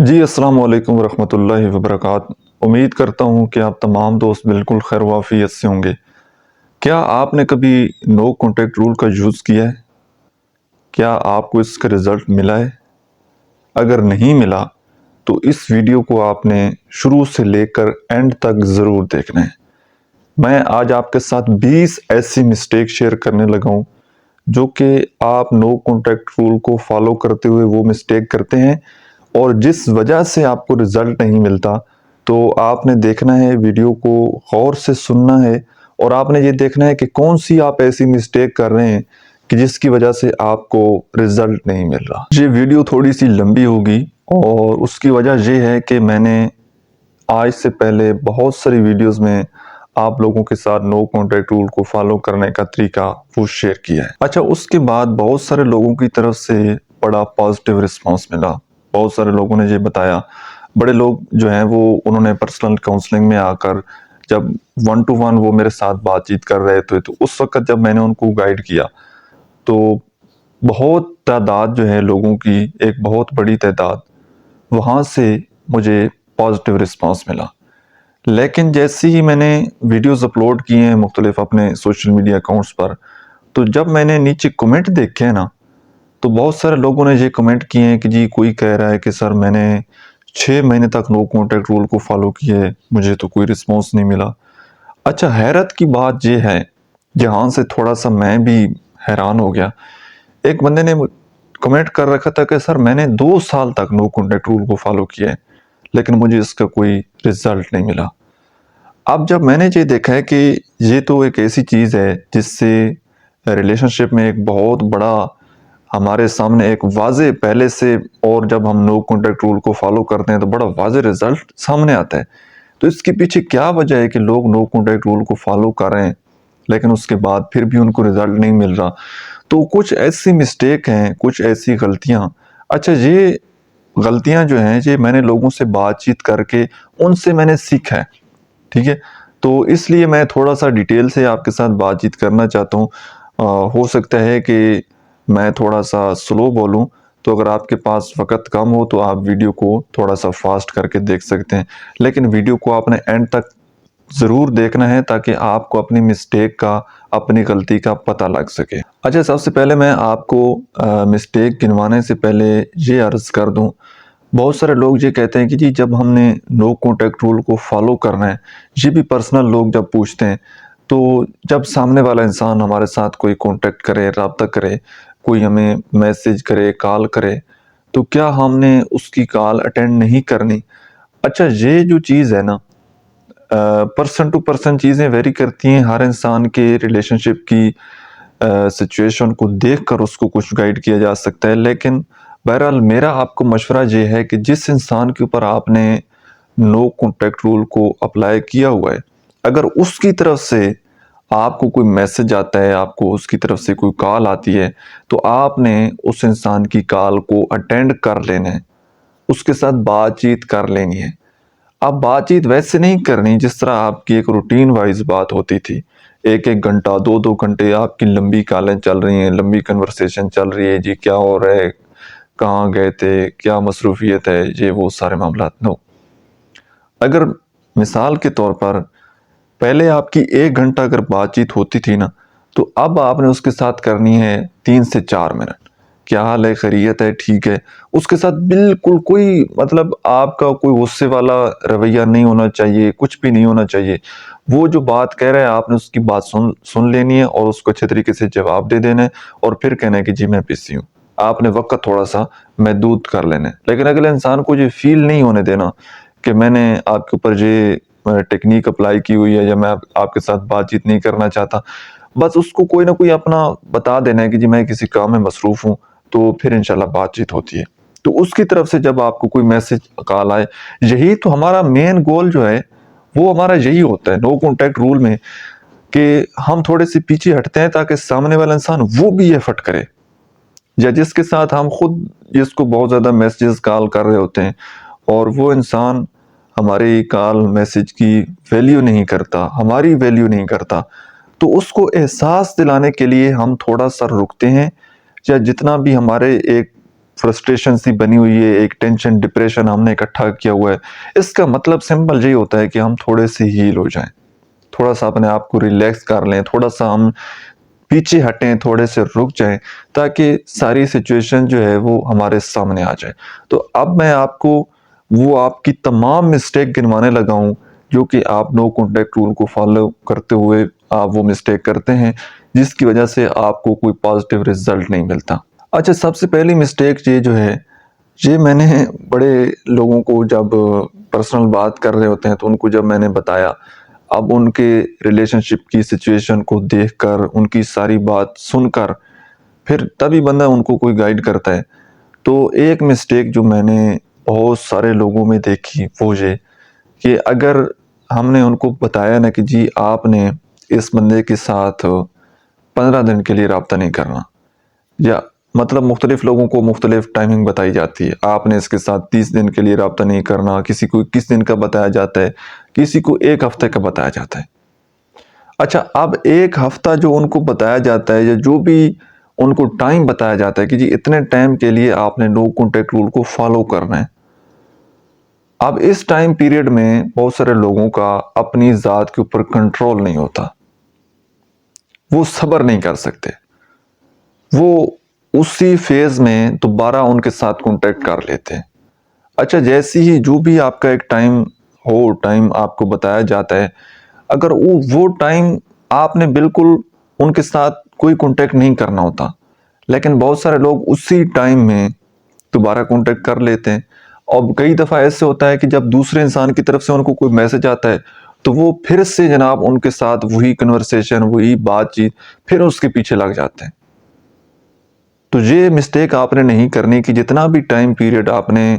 جی السلام علیکم ورحمۃ اللہ وبرکاتہ۔ امید کرتا ہوں کہ آپ تمام دوست بالکل خیر و عافیت سے ہوں گے۔ کیا آپ نے کبھی نو کانٹیکٹ رول کا یوز کیا ہے؟ کیا آپ کو اس کا رزلٹ ملا ہے؟ اگر نہیں ملا تو اس ویڈیو کو آپ نے شروع سے لے کر اینڈ تک ضرور دیکھنا ہے۔ میں آج آپ کے ساتھ 20 ایسی مسٹیک شیئر کرنے لگا ہوں جو کہ آپ نو کانٹیکٹ رول کو فالو کرتے ہوئے وہ مسٹیک کرتے ہیں اور جس وجہ سے آپ کو رزلٹ نہیں ملتا۔ تو آپ نے دیکھنا ہے، ویڈیو کو غور سے سننا ہے اور آپ نے یہ دیکھنا ہے کہ کون سی آپ ایسی مسٹیک کر رہے ہیں کہ جس کی وجہ سے آپ کو رزلٹ نہیں مل رہا۔ یہ ویڈیو تھوڑی سی لمبی ہوگی اور اس کی وجہ یہ ہے کہ میں نے آج سے پہلے بہت ساری ویڈیوز میں آپ لوگوں کے ساتھ نو کانٹیکٹ رول کو فالو کرنے کا طریقہ وہ شیئر کیا ہے۔ اچھا، اس کے بعد بہت سارے لوگوں کی طرف سے بڑا پازیٹیو رسپانس ملا۔ بہت سارے لوگوں نے یہ بتایا، بڑے لوگ جو ہیں وہ انہوں نے پرسنل کاؤنسلنگ میں آ کر جب 1 to 1 وہ میرے ساتھ بات چیت کر رہے تھے تو اس وقت جب میں نے ان کو گائیڈ کیا تو بہت تعداد جو ہے لوگوں کی، ایک بہت بڑی تعداد، وہاں سے مجھے پازیٹیو رسپانس ملا۔ لیکن جیسے ہی میں نے ویڈیوز اپلوڈ کیے ہیں مختلف اپنے سوشل میڈیا اکاؤنٹس پر، تو جب میں نے نیچے کمنٹ دیکھے نا تو بہت سارے لوگوں نے یہ کمنٹ کیے ہیں کہ جی کوئی کہہ رہا ہے کہ سر میں نے 6 مہینے تک نو کانٹیکٹ رول کو فالو کیے، مجھے تو کوئی رسپانس نہیں ملا۔ اچھا، حیرت کی بات یہ ہے، جہاں سے تھوڑا سا میں بھی حیران ہو گیا، ایک بندے نے کمنٹ کر رکھا تھا کہ سر میں نے 2 سال تک نو کانٹیکٹ رول کو فالو کیا ہے لیکن مجھے اس کا کوئی رزلٹ نہیں ملا۔ اب جب میں نے یہ دیکھا ہے کہ یہ تو ایک ایسی چیز ہے جس سے ریلیشن شپ میں ایک بہت بڑا ہمارے سامنے ایک واضح پہلے سے، اور جب ہم نو کانٹیکٹ رول کو فالو کرتے ہیں تو بڑا واضح رزلٹ سامنے آتا ہے، تو اس کے پیچھے کیا وجہ ہے کہ لوگ نو کانٹیکٹ رول کو فالو کر رہے ہیں لیکن اس کے بعد پھر بھی ان کو رزلٹ نہیں مل رہا؟ تو کچھ ایسی مسٹیک ہیں، کچھ ایسی غلطیاں۔ اچھا، یہ غلطیاں جو ہیں یہ میں نے لوگوں سے بات چیت کر کے ان سے میں نے سیکھا ہے، ٹھیک ہے؟ تو اس لیے میں تھوڑا سا ڈیٹیل سے آپ کے ساتھ بات چیت کرنا چاہتا ہوں۔ ہو سکتا ہے کہ میں تھوڑا سا سلو بولوں، تو اگر آپ کے پاس وقت کم ہو تو آپ ویڈیو کو تھوڑا سا فاسٹ کر کے دیکھ سکتے ہیں، لیکن ویڈیو کو آپ نے اینڈ تک ضرور دیکھنا ہے تاکہ آپ کو اپنی مسٹیک کا، اپنی غلطی کا پتہ لگ سکے۔ اچھا، سب سے پہلے میں آپ کو مسٹیک گنوانے سے پہلے یہ عرض کر دوں، بہت سارے لوگ یہ کہتے ہیں کہ جی جب ہم نے نو کانٹیکٹ رول کو فالو کرنا ہے، یہ بھی پرسنل لوگ جب پوچھتے ہیں، تو جب سامنے والا انسان ہمارے ساتھ کوئی کانٹیکٹ کرے، رابطہ کرے، کوئی ہمیں میسج کرے، کال کرے، تو کیا ہم نے اس کی کال اٹینڈ نہیں کرنی؟ اچھا، یہ جو چیز ہے نا، پرسن ٹو پرسن چیزیں ویری کرتی ہیں، ہر انسان کے ریلیشن شپ کی سچویشن کو دیکھ کر اس کو کچھ گائیڈ کیا جا سکتا ہے، لیکن بہرحال میرا آپ کو مشورہ یہ ہے کہ جس انسان کے اوپر آپ نے نو کانٹیکٹ رول کو اپلائی کیا ہوا ہے، اگر اس کی طرف سے آپ کو کوئی میسج آتا ہے، آپ کو اس کی طرف سے کوئی کال آتی ہے، تو آپ نے اس انسان کی کال کو اٹینڈ کر لینا ہے، اس کے ساتھ بات چیت کر لینی ہے۔ اب بات چیت ویسے نہیں کرنی جس طرح آپ کی ایک روٹین وائز بات ہوتی تھی، 1 گھنٹہ 2 گھنٹے آپ کی لمبی کالیں چل رہی ہیں، لمبی کنورسیشن چل رہی ہے، جی کیا ہو رہا ہے، کہاں گئے تھے، کیا مصروفیت ہے، یہ وہ سارے معاملات۔ نو، اگر مثال کے طور پر پہلے آپ کی 1 گھنٹہ اگر بات چیت ہوتی تھی نا، تو اب آپ نے اس کے ساتھ کرنی ہے 3 سے 4 منٹ۔ کیا حال ہے، خیریت ہے، ٹھیک ہے؟ اس کے ساتھ بالکل کوئی آپ کا کوئی غصے والا رویہ نہیں ہونا چاہیے، کچھ بھی نہیں ہونا چاہیے۔ وہ جو بات کہہ رہا ہے آپ نے اس کی بات سن لینی ہے اور اس کو اچھے طریقے سے جواب دے دینا ہے، اور پھر کہنا ہے کہ جی میں بزی ہوں۔ آپ نے وقت تھوڑا سا محدود کر لینا ہے، لیکن اگلے انسان کو یہ فیل نہیں ہونے دینا کہ میں نے آپ کے اوپر یہ ٹیکنیک اپلائی کی ہوئی ہے یا میں آپ کے ساتھ بات چیت نہیں کرنا چاہتا۔ بس اس کو کوئی نہ کوئی اپنا بتا دینا ہے کہ جی میں کسی کام میں مصروف ہوں، تو پھر انشاءاللہ بات چیت ہوتی ہے۔ تو اس کی طرف سے جب آپ کو کوئی میسج کال آئے، یہی تو ہمارا مین گول جو ہے وہ ہمارا یہی ہوتا ہے نو کانٹیکٹ رول میں، کہ ہم تھوڑے سے پیچھے ہٹتے ہیں تاکہ سامنے والا انسان وہ بھی ایفرٹ کرے، یا جس کے ساتھ ہم خود جس کو بہت زیادہ میسیجز کال کر رہے ہوتے ہیں اور وہ انسان ہماری کال میسج کی ویلیو نہیں کرتا، ہماری ویلیو نہیں کرتا، تو اس کو احساس دلانے کے لیے ہم تھوڑا سا رکتے ہیں، یا جتنا بھی ہمارے ایک فرسٹریشن سی بنی ہوئی ہے، ایک ٹینشن ڈپریشن ہم نے اکٹھا کیا ہوا ہے، اس کا مطلب سمپل یہی ہوتا ہے کہ ہم تھوڑے سے ہیل ہو جائیں، تھوڑا سا اپنے آپ کو ریلیکس کر لیں، تھوڑا سا ہم پیچھے ہٹیں، تھوڑے سے رک جائیں تاکہ ساری سچویشن جو ہے وہ ہمارے سامنے آ جائے۔ تو اب میں آپ کو وہ آپ کی تمام مسٹیک گنوانے لگا ہوں جو کہ آپ نو کانٹیکٹ رول کو فالو کرتے ہوئے آپ وہ مسٹیک کرتے ہیں جس کی وجہ سے آپ کو کوئی پازیٹیو رزلٹ نہیں ملتا۔ اچھا، سب سے پہلی مسٹیک یہ جو ہے، یہ میں نے بڑے لوگوں کو جب پرسنل بات کر رہے ہوتے ہیں تو ان کو جب میں نے بتایا، اب ان کے ریلیشن شپ کی سچویشن کو دیکھ کر، ان کی ساری بات سن کر، پھر تبھی بندہ ان کو کوئی گائیڈ کرتا ہے۔ تو ایک مسٹیک جو میں نے بہت سارے لوگوں میں دیکھی وہ یہ کہ اگر ہم نے ان کو بتایا نا کہ جی آپ نے اس بندے کے ساتھ 15 دن کے لیے رابطہ نہیں کرنا، یا مطلب مختلف لوگوں کو مختلف ٹائمنگ بتائی جاتی ہے، آپ نے اس کے ساتھ 30 دن کے لیے رابطہ نہیں کرنا، کسی کو 21 دن کا بتایا جاتا ہے، کسی کو ایک ہفتے کا بتایا جاتا ہے۔ اچھا، اب ایک ہفتہ جو ان کو بتایا جاتا ہے یا جو بھی ان کو ٹائم بتایا جاتا ہے کہ جی اتنے ٹائم کے لیے آپ نے نو کانٹیکٹ رول کو فالو کرنا ہے، اب اس ٹائم پیریڈ میں بہت سارے لوگوں کا اپنی ذات کے اوپر کنٹرول نہیں ہوتا، وہ صبر نہیں کر سکتے، وہ اسی فیز میں دوبارہ ان کے ساتھ کانٹیکٹ کر لیتے ہیں۔ اچھا، جیسی ہی جو بھی آپ کا ایک ٹائم آپ کو بتایا جاتا ہے، اگر وہ ٹائم آپ نے بالکل ان کے ساتھ کوئی کانٹیکٹ نہیں کرنا ہوتا، لیکن بہت سارے لوگ اسی ٹائم میں دوبارہ کانٹیکٹ کر لیتے ہیں، اور کئی دفعہ ایسے ہوتا ہے کہ جب دوسرے انسان کی طرف سے ان کو کوئی میسج آتا ہے تو وہ پھر سے جناب ان کے ساتھ وہی کنورسیشن، وہی بات چیت، پھر اس کے پیچھے لگ جاتے ہیں۔ تو یہ مسٹیک آپ نے نہیں کرنی کہ جتنا بھی ٹائم پیریڈ آپ نے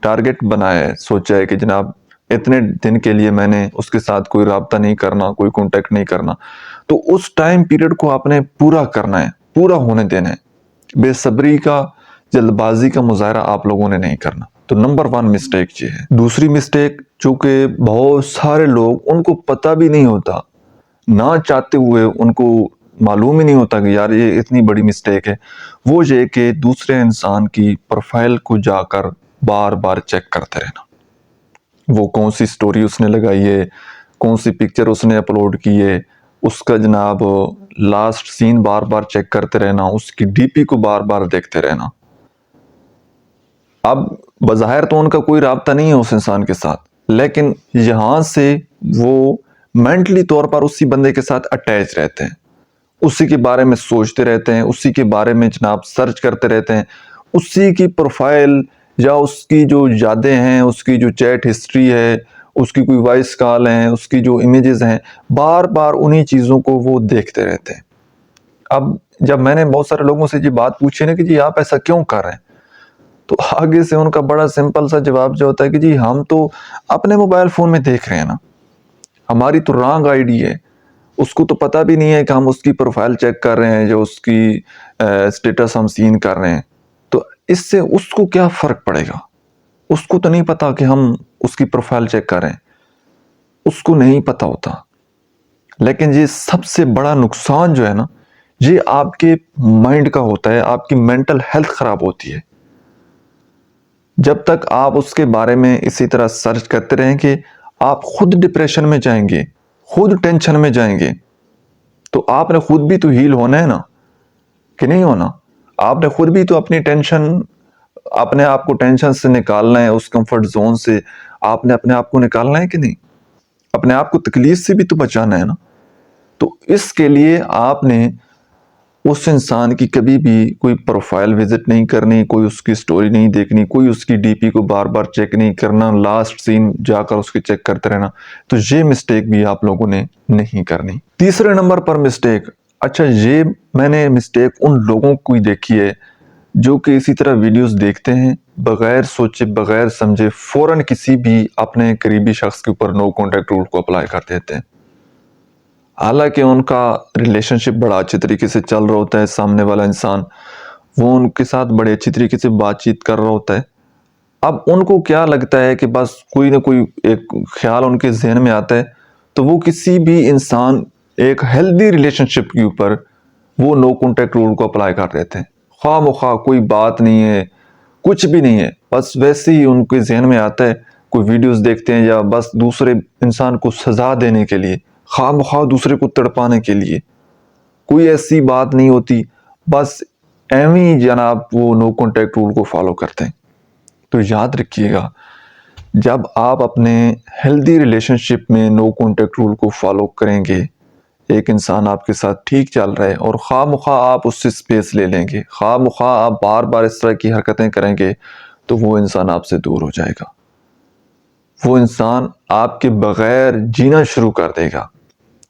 ٹارگٹ بنایا ہے، سوچا ہے کہ جناب اتنے دن کے لیے میں نے اس کے ساتھ کوئی رابطہ نہیں کرنا، کوئی کانٹیکٹ نہیں کرنا، تو اس ٹائم پیریڈ کو آپ نے پورا کرنا ہے، پورا ہونے دینا ہے۔ بے صبری کا، جلد بازی کا مظاہرہ آپ لوگوں نے نہیں کرنا۔ تو نمبر 1 مسٹیک یہ ہے۔ دوسری مسٹیک جو کہ بہت سارے لوگ، ان کو پتہ بھی نہیں ہوتا، نہ چاہتے ہوئے ان کو معلوم ہی نہیں ہوتا کہ یار یہ اتنی بڑی مسٹیک ہے، وہ یہ کہ دوسرے انسان کی پروفائل کو جا کر بار بار چیک کرتے رہنا، وہ کون سی سٹوری اس نے لگائی ہے، کون سی پکچر اس نے اپلوڈ کی ہے، اس کا جناب لاسٹ سین بار بار چیک کرتے رہنا، اس کی ڈی پی کو بار بار دیکھتے رہنا۔ اب بظاہر تو ان کا کوئی رابطہ نہیں ہے اس انسان کے ساتھ، لیکن یہاں سے وہ مینٹلی طور پر اسی بندے کے ساتھ اٹیچ رہتے ہیں، اسی کے بارے میں سوچتے رہتے ہیں، اسی کے بارے میں جناب سرچ کرتے رہتے ہیں، اسی کی پروفائل یا اس کی جو یادیں ہیں، اس کی جو چیٹ ہسٹری ہے، اس کی کوئی وائس کال ہیں، اس کی جو امیجز ہیں، بار بار انہی چیزوں کو وہ دیکھتے رہتے ہیں۔ اب جب میں نے بہت سارے لوگوں سے یہ بات پوچھی نا کہ جی آپ ایسا کیوں کر رہے ہیں، تو آگے سے ان کا بڑا سمپل سا جواب جو ہوتا ہے کہ جی ہم تو اپنے موبائل فون میں دیکھ رہے ہیں نا، ہماری تو رانگ آئی ڈی ہے، اس کو تو پتہ بھی نہیں ہے کہ ہم اس کی پروفائل چیک کر رہے ہیں، جو اس کی سٹیٹس ہم سین کر رہے ہیں، تو اس سے اس کو کیا فرق پڑے گا؟ اس کو تو نہیں پتا کہ ہم اس کی پروفائل چیک کر رہے ہیں، اس کو نہیں پتا ہوتا۔ لیکن یہ سب سے بڑا نقصان جو ہے نا، یہ آپ کے مائنڈ کا ہوتا ہے، آپ کی مینٹل ہیلتھ خراب ہوتی ہے۔ جب تک آپ اس کے بارے میں اسی طرح سرچ کرتے رہیں کہ آپ خود ڈپریشن میں جائیں گے، خود ٹینشن میں جائیں گے، تو آپ نے خود بھی تو ہیل ہونا ہے نا، کہ نہیں ہونا؟ آپ نے خود بھی تو اپنی ٹینشن، اپنے آپ کو ٹینشن سے نکالنا ہے، اس کمفرٹ زون سے آپ نے اپنے آپ کو نکالنا ہے کہ نہیں؟ اپنے آپ کو تکلیف سے بھی تو بچانا ہے نا۔ تو اس کے لیے آپ نے اس انسان کی کبھی بھی کوئی پروفائل وزٹ نہیں کرنی، کوئی اس کی سٹوری نہیں دیکھنی، کوئی اس کی ڈی پی کو بار بار چیک نہیں کرنا، لاسٹ سین جا کر اس کی چیک کرتے رہنا۔ تو یہ مسٹیک بھی آپ لوگوں نے نہیں کرنی۔ تیسرے نمبر پر مسٹیک، اچھا یہ میں نے مسٹیک ان لوگوں کو ہی دیکھی ہے جو کہ اسی طرح ویڈیوز دیکھتے ہیں، بغیر سوچے بغیر سمجھے فوراً کسی بھی اپنے قریبی شخص کے اوپر نو کانٹیکٹ رول کو اپلائی کر دیتے ہیں، حالانکہ ان کا ریلیشن شپ بڑا اچھے طریقے سے چل رہا ہوتا ہے، سامنے والا انسان وہ ان کے ساتھ بڑے اچھی طریقے سے بات چیت کر رہا ہوتا ہے۔ اب ان کو کیا لگتا ہے کہ بس کوئی نہ کوئی ایک خیال ان کے ذہن میں آتا ہے، تو وہ کسی بھی انسان ایک ہیلدی ریلیشن شپ کے اوپر وہ نو کانٹیکٹ رول کو اپلائی کر دیتے ہیں، خواہ مخواہ کوئی بات نہیں ہے، کچھ بھی نہیں ہے، بس ویسے ہی ان کے ذہن میں آتا ہے، کوئی ویڈیوز دیکھتے ہیں یا بس دوسرے انسان کو سزا دینے کے لیے، خواہ مخواہ دوسرے کو تڑپانے کے لیے، کوئی ایسی بات نہیں ہوتی، بس ایویں جناب وہ نو کانٹیکٹ رول کو فالو کرتے ہیں۔ تو یاد رکھیے گا، جب آپ اپنے ہیلدی ریلیشن شپ میں نو کانٹیکٹ رول کو فالو کریں گے، ایک انسان آپ کے ساتھ ٹھیک چل رہا ہے اور خواہ مخواہ آپ اس سے سپیس لے لیں گے، خواہ مخواہ آپ بار بار اس طرح کی حرکتیں کریں گے، تو وہ انسان آپ سے دور ہو جائے گا، وہ انسان آپ کے بغیر جینا شروع کر دے گا۔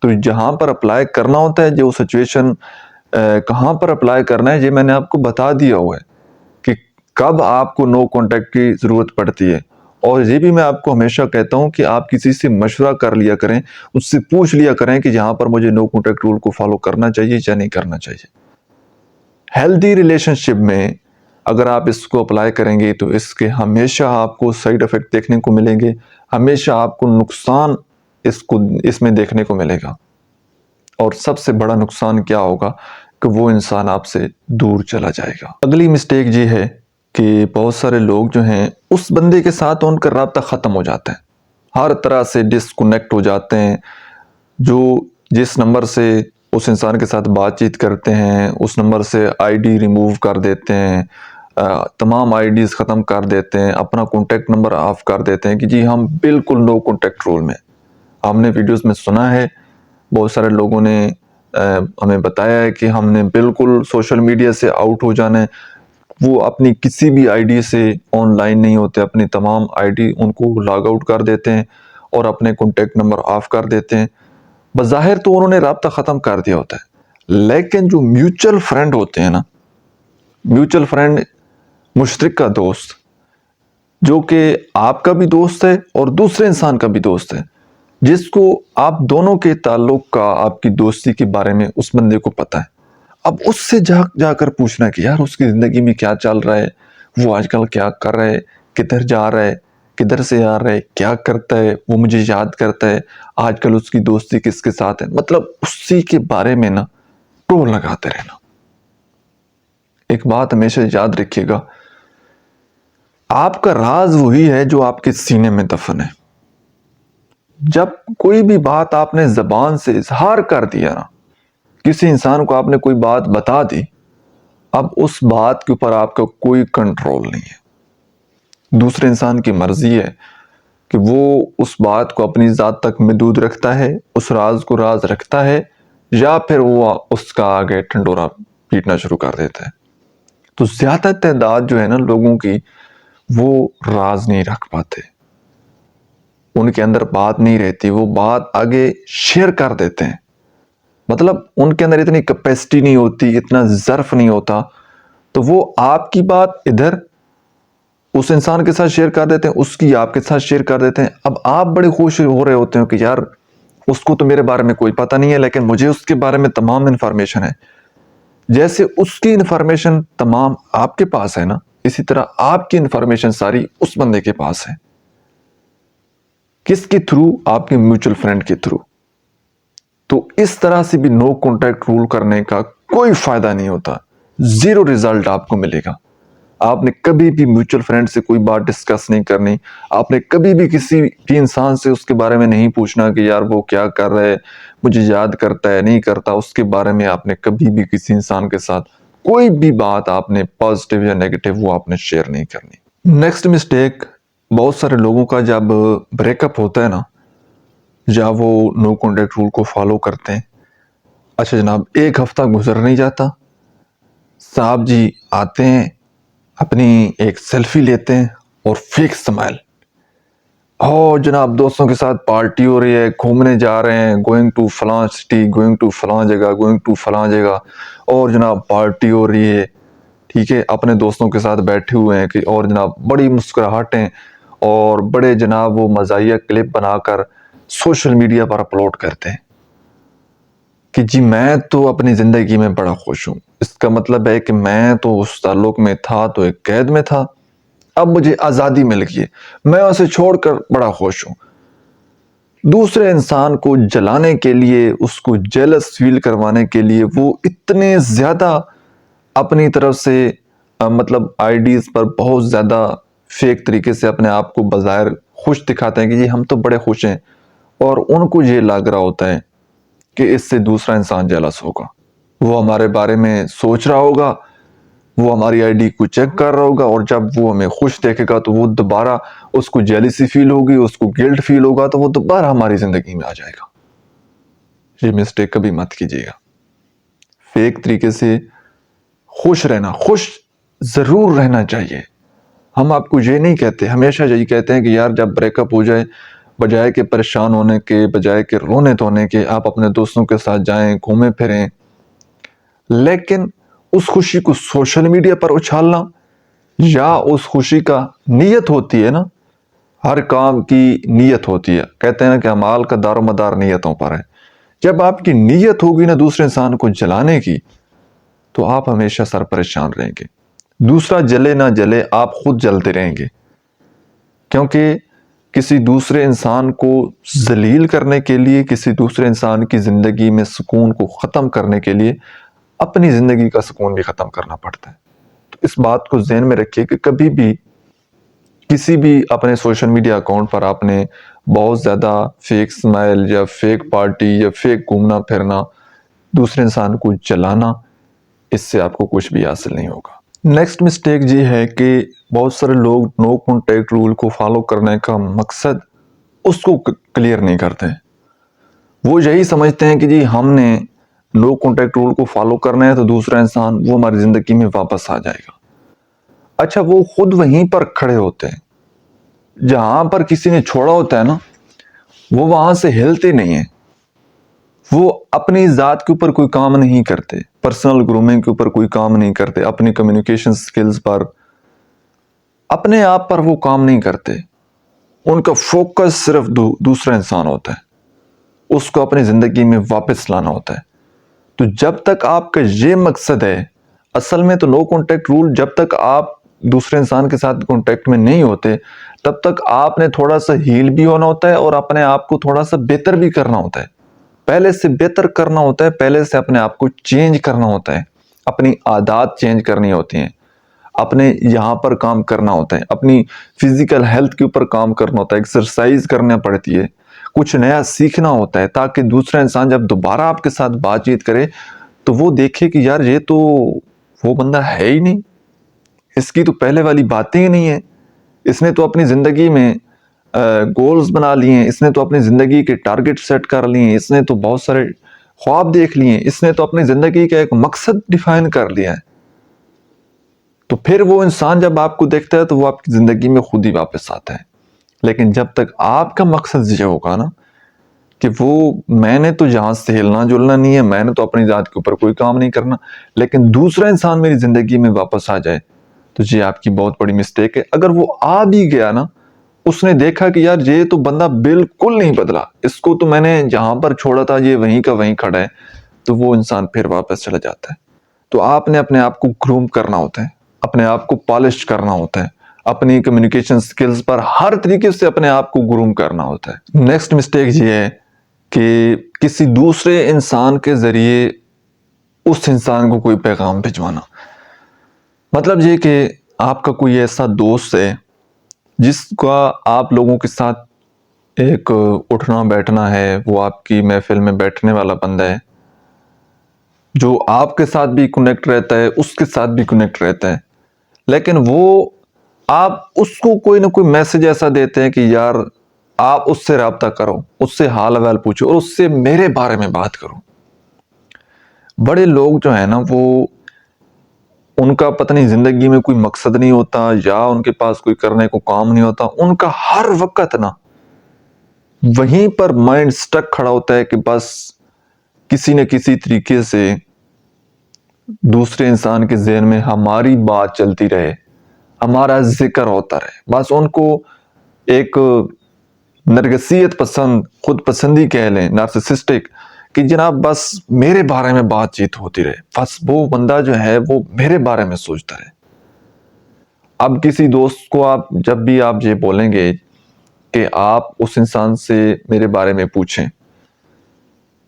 تو جہاں پر اپلائی کرنا ہوتا ہے، جو سچویشن کہاں پر اپلائی کرنا ہے، یہ میں نے آپ کو بتا دیا ہوا ہے کہ کب آپ کو نو کانٹیکٹ کی ضرورت پڑتی ہے۔ اور یہ بھی میں آپ کو ہمیشہ کہتا ہوں کہ آپ کسی سے مشورہ کر لیا کریں، اس سے پوچھ لیا کریں کہ یہاں پر مجھے نو کانٹیکٹ رول کو فالو کرنا چاہیے یا نہیں کرنا چاہیے۔ ہیلدی ریلیشن شپ میں اگر آپ اس کو اپلائی کریں گے تو اس کے ہمیشہ آپ کو سائیڈ ایفیکٹ دیکھنے کو ملیں گے، ہمیشہ آپ کو نقصان اس میں دیکھنے کو ملے گا، اور سب سے بڑا نقصان کیا ہوگا کہ وہ انسان آپ سے دور چلا جائے گا۔ اگلی مسٹیک یہ ہے کہ بہت سارے لوگ جو ہیں اس بندے کے ساتھ ان کا رابطہ ختم ہو جاتا ہے، ہر طرح سے ڈسکنیکٹ ہو جاتے ہیں، جس نمبر سے اس انسان کے ساتھ بات چیت کرتے ہیں اس نمبر سے آئی ڈی ریموو کر دیتے ہیں، تمام آئی ڈیز ختم کر دیتے ہیں، اپنا کانٹیکٹ نمبر آف کر دیتے ہیں کہ جی ہم بالکل نو کانٹیکٹ رول میں۔ ہم نے ویڈیوز میں سنا ہے، بہت سارے لوگوں نے ہمیں بتایا ہے کہ ہم نے بالکل سوشل میڈیا سے آؤٹ ہو جانا ہے، وہ اپنی کسی بھی آئی ڈی سے آن لائن نہیں ہوتے، اپنی تمام آئی ڈی ان کو لاگ آؤٹ کر دیتے ہیں اور اپنے کانٹیکٹ نمبر آف کر دیتے ہیں۔ بظاہر تو انہوں نے رابطہ ختم کر دیا ہوتا ہے، لیکن جو میوچل فرینڈ ہوتے ہیں نا، میوچل فرینڈ مشترکہ دوست، جو کہ آپ کا بھی دوست ہے اور دوسرے انسان کا بھی دوست ہے، جس کو آپ دونوں کے تعلق کا، آپ کی دوستی کے بارے میں اس بندے کو پتا ہے، اب اس سے جا کر پوچھنا کہ یار اس کی زندگی میں کیا چل رہا ہے، وہ آج کل کیا کر رہا ہے، کدھر جا رہا ہے، کدھر سے آ رہا ہے، کیا کرتا ہے، وہ مجھے یاد کرتا ہے، آج کل اس کی دوستی کس کے ساتھ ہے، مطلب اسی کے بارے میں نا ٹول لگاتے رہنا۔ ایک بات ہمیشہ یاد رکھیے گا، آپ کا راز وہی ہے جو آپ کے سینے میں دفن ہے۔ جب کوئی بھی بات آپ نے زبان سے اظہار کر دیا نا، کسی انسان کو آپ نے کوئی بات بتا دی، اب اس بات کے اوپر آپ کا کوئی کنٹرول نہیں ہے، دوسرے انسان کی مرضی ہے کہ وہ اس بات کو اپنی ذات تک محدود رکھتا ہے، اس راز کو راز رکھتا ہے، یا پھر وہ اس کا آگے ٹھنڈورا پیٹنا شروع کر دیتا ہے۔ تو زیادہ تعداد جو ہے نا لوگوں کی، وہ راز نہیں رکھ پاتے، ان کے اندر بات نہیں رہتی، وہ بات آگے شیئر کر دیتے ہیں، مطلب ان کے اندر اتنی کیپیسٹی نہیں ہوتی، اتنا ظرف نہیں ہوتا، تو وہ آپ کی بات ادھر اس انسان کے ساتھ شیئر کر دیتے ہیں، اس کی آپ کے ساتھ شیئر کر دیتے ہیں۔ اب آپ بڑے خوش ہو رہے ہوتے ہیں کہ یار اس کو تو میرے بارے میں کوئی پتہ نہیں ہے، لیکن مجھے اس کے بارے میں تمام انفارمیشن ہے۔ جیسے اس کی انفارمیشن تمام آپ کے پاس ہے نا، اسی طرح آپ کی انفارمیشن ساری اس بندے کے پاس ہے۔ کس کے تھرو؟ آپ کے میوچل فرینڈ کے تھرو۔ تو اس طرح سے بھی نو کانٹیکٹ رول کرنے کا کوئی فائدہ نہیں ہوتا، زیرو ریزلٹ آپ کو ملے گا۔ آپ نے کبھی بھی میوچل فرینڈ سے کوئی بات ڈسکس نہیں کرنی، آپ نے کبھی بھی کسی بھی انسان سے اس کے بارے میں نہیں پوچھنا کہ یار وہ کیا کر رہا ہے، مجھے یاد کرتا ہے نہیں کرتا، اس کے بارے میں آپ نے کبھی بھی کسی انسان کے ساتھ کوئی بھی بات آپ نے پازیٹیو یا نیگیٹو وہ آپ نے شیئر نہیں کرنی۔ نیکسٹ مسٹیک، بہت سارے لوگوں کا جب بریک اپ ہوتا ہے نا، یا وہ نو کانٹیکٹ رول کو فالو کرتے ہیں، اچھا جناب ایک ہفتہ گزر نہیں جاتا، صاحب جی آتے ہیں، اپنی ایک سیلفی لیتے ہیں اور فیک سمائل، جناب دوستوں کے ساتھ پارٹی ہو رہی ہے، گھومنے جا رہے ہیں، گوئنگ ٹو فلاں سٹی، گوئنگ ٹو فلاں جگہ، گوئنگ ٹو فلاں جگہ، اور جناب پارٹی ہو رہی ہے، ٹھیک ہے، اپنے دوستوں کے ساتھ بیٹھے ہوئے ہیں کہ اور جناب بڑی مسکراہٹیں اور بڑے جناب وہ مزاحیہ کلپ بنا کر سوشل میڈیا پر اپلوڈ کرتے ہیں کہ جی میں تو اپنی زندگی میں بڑا خوش ہوں۔ اس کا مطلب ہے کہ میں تو اس تعلق میں تھا تو ایک قید میں تھا، اب مجھے آزادی مل گئی ہے، میں اسے چھوڑ کر بڑا خوش ہوں۔ دوسرے انسان کو جلانے کے لیے، اس کو جیلس فیل کروانے کے لیے وہ اتنے زیادہ اپنی طرف سے مطلب آئی ڈیز پر بہت زیادہ فیک طریقے سے اپنے آپ کو بظاہر خوش دکھاتے ہیں کہ جی ہم تو بڑے خوش ہیں، اور ان کو یہ لگ رہا ہوتا ہے کہ اس سے دوسرا انسان جیلس ہوگا، وہ ہمارے بارے میں سوچ رہا ہوگا، وہ ہماری آئی ڈی کو چیک کر رہا ہوگا، اور جب وہ ہمیں خوش دیکھے گا تو وہ دوبارہ اس کو جیلسی فیل ہوگی، اس کو گلٹ فیل ہوگا، تو وہ دوبارہ ہماری زندگی میں آ جائے گا۔ یہ مسٹیک کبھی مت کیجیے گا۔ فیک طریقے سے خوش رہنا، خوش ضرور رہنا چاہیے۔ ہم آپ کو یہ نہیں کہتے، ہمیشہ یہی کہتے ہیں کہ یار جب بریک اپ ہو جائے، بجائے کہ پریشان ہونے کے، بجائے کہ رونے دھونے کے، آپ اپنے دوستوں کے ساتھ جائیں، گھومیں پھریں، لیکن اس خوشی کو سوشل میڈیا پر اچھالنا، یا اس خوشی کا نیت ہوتی ہے نا، ہر کام کی نیت ہوتی ہے، کہتے ہیں کہ اعمال کا دار و مدار نیتوں پر ہے۔ جب آپ کی نیت ہوگی نا دوسرے انسان کو جلانے کی، تو آپ ہمیشہ سر پریشان رہیں گے۔ دوسرا جلے نہ جلے، آپ خود جلتے رہیں گے، کیونکہ کسی دوسرے انسان کو ذلیل کرنے کے لیے، کسی دوسرے انسان کی زندگی میں سکون کو ختم کرنے کے لیے اپنی زندگی کا سکون بھی ختم کرنا پڑتا ہے۔ تو اس بات کو ذہن میں رکھیے کہ کبھی بھی کسی بھی اپنے سوشل میڈیا اکاؤنٹ پر آپ نے بہت زیادہ فیک سمائل یا فیک پارٹی یا فیک گھومنا پھرنا، دوسرے انسان کو جلانا، اس سے آپ کو کچھ بھی حاصل نہیں ہوگا۔ نیکسٹ مسٹیک یہ ہے کہ بہت سارے لوگ نو کانٹیکٹ رول کو فالو کرنے کا مقصد اس کو کلیئر نہیں کرتے۔ وہ یہی سمجھتے ہیں کہ جی ہم نے نو کانٹیکٹ رول کو فالو کرنا ہے تو دوسرا انسان وہ ہماری زندگی میں واپس آ جائے گا۔ اچھا، وہ خود وہیں پر کھڑے ہوتے ہیں جہاں پر کسی نے چھوڑا ہوتا ہے نا، وہ وہاں سے ہلتے نہیں ہیں۔ وہ اپنی ذات کے اوپر کوئی کام نہیں کرتے، پرسنل گرومنگ کے اوپر کوئی کام نہیں کرتے، اپنی کمیونیکیشن سکلز پر، اپنے آپ پر وہ کام نہیں کرتے۔ ان کا فوکس صرف دوسرا انسان ہوتا ہے، اس کو اپنی زندگی میں واپس لانا ہوتا ہے۔ تو جب تک آپ کا یہ مقصد ہے، اصل میں تو نو کانٹیکٹ رول، جب تک آپ دوسرے انسان کے ساتھ کانٹیکٹ میں نہیں ہوتے تب تک آپ نے تھوڑا سا ہیل بھی ہونا ہوتا ہے، اور اپنے آپ کو تھوڑا سا بہتر بھی کرنا ہوتا ہے، پہلے سے بہتر کرنا ہوتا ہے، پہلے سے اپنے آپ کو چینج کرنا ہوتا ہے، اپنی عادات چینج کرنی ہوتی ہیں، اپنے یہاں پر کام کرنا ہوتا ہے، اپنی فزیکل ہیلتھ کے اوپر کام کرنا ہوتا ہے، ایکسرسائز کرنا پڑتی ہے، کچھ نیا سیکھنا ہوتا ہے، تاکہ دوسرا انسان جب دوبارہ آپ کے ساتھ بات چیت کرے تو وہ دیکھے کہ یار یہ تو وہ بندہ ہے ہی نہیں، اس کی تو پہلے والی باتیں ہی نہیں ہیں، اس نے تو اپنی زندگی میں گولز بنا لیے ہیں، اس نے تو اپنی زندگی کے ٹارگٹ سیٹ کر لیے ہیں، اس نے تو بہت سارے خواب دیکھ لیے ہیں، اس نے تو اپنی زندگی کا ایک مقصد ڈیفائن کر لیا ہے۔ تو پھر وہ انسان جب آپ کو دیکھتا ہے تو وہ آپ کی زندگی میں خود ہی واپس آتا ہے۔ لیکن جب تک آپ کا مقصد یہ ہوگا نا کہ وہ میں نے تو یہاں سے ہلنا جلنا نہیں ہے، میں نے تو اپنی ذات کے اوپر کوئی کام نہیں کرنا، لیکن دوسرا انسان میری زندگی میں واپس آ جائے، تو یہ آپ کی بہت بڑی مسٹیک ہے۔ اگر وہ آ بھی گیا نا، اس نے دیکھا کہ یار یہ تو بندہ بالکل نہیں بدلا، اس کو تو میں نے جہاں پر چھوڑا تھا یہ وہیں کا وہیں کھڑا ہے، تو وہ انسان پھر واپس چلا جاتا ہے۔ تو آپ نے اپنے آپ کو گروم کرنا ہوتا ہے، اپنے آپ کو پالش کرنا ہوتا ہے، اپنی کمیونیکیشن سکلز پر ہر طریقے سے اپنے آپ کو گروم کرنا ہوتا ہے۔ نیکسٹ مسٹیک یہ ہے کہ کسی دوسرے انسان کے ذریعے اس انسان کو کوئی پیغام بھجوانا۔ مطلب یہ کہ آپ کا کوئی ایسا دوست ہے جس کا آپ لوگوں کے ساتھ ایک اٹھنا بیٹھنا ہے، وہ آپ کی محفل میں بیٹھنے والا بندہ ہے، جو آپ کے ساتھ بھی کنیکٹ رہتا ہے، اس کے ساتھ بھی کنیکٹ رہتا ہے، لیکن وہ آپ اس کو کوئی نہ کوئی میسج ایسا دیتے ہیں کہ یار آپ اس سے رابطہ کرو، اس سے حال احوال پوچھو، اور اس سے میرے بارے میں بات کرو۔ بڑے لوگ جو ہیں نا، وہ ان کا پتہ نہیں زندگی میں کوئی مقصد نہیں ہوتا، یا ان کے پاس کوئی کرنے کو کام نہیں ہوتا، ان کا ہر وقت نا وہیں پر مائنڈ سٹک کھڑا ہوتا ہے کہ بس کسی نہ کسی طریقے سے دوسرے انسان کے ذہن میں ہماری بات چلتی رہے، ہمارا ذکر ہوتا رہے۔ بس ان کو ایک نرگسیت پسند، خود پسندی کہہ لیں، نارسسسٹک، کہ جناب بس میرے بارے میں بات چیت ہوتی رہے، بس وہ بندہ جو ہے وہ میرے بارے میں سوچتا رہے۔ اب کسی دوست کو آپ جب بھی آپ یہ بولیں گے کہ آپ اس انسان سے میرے بارے میں پوچھیں،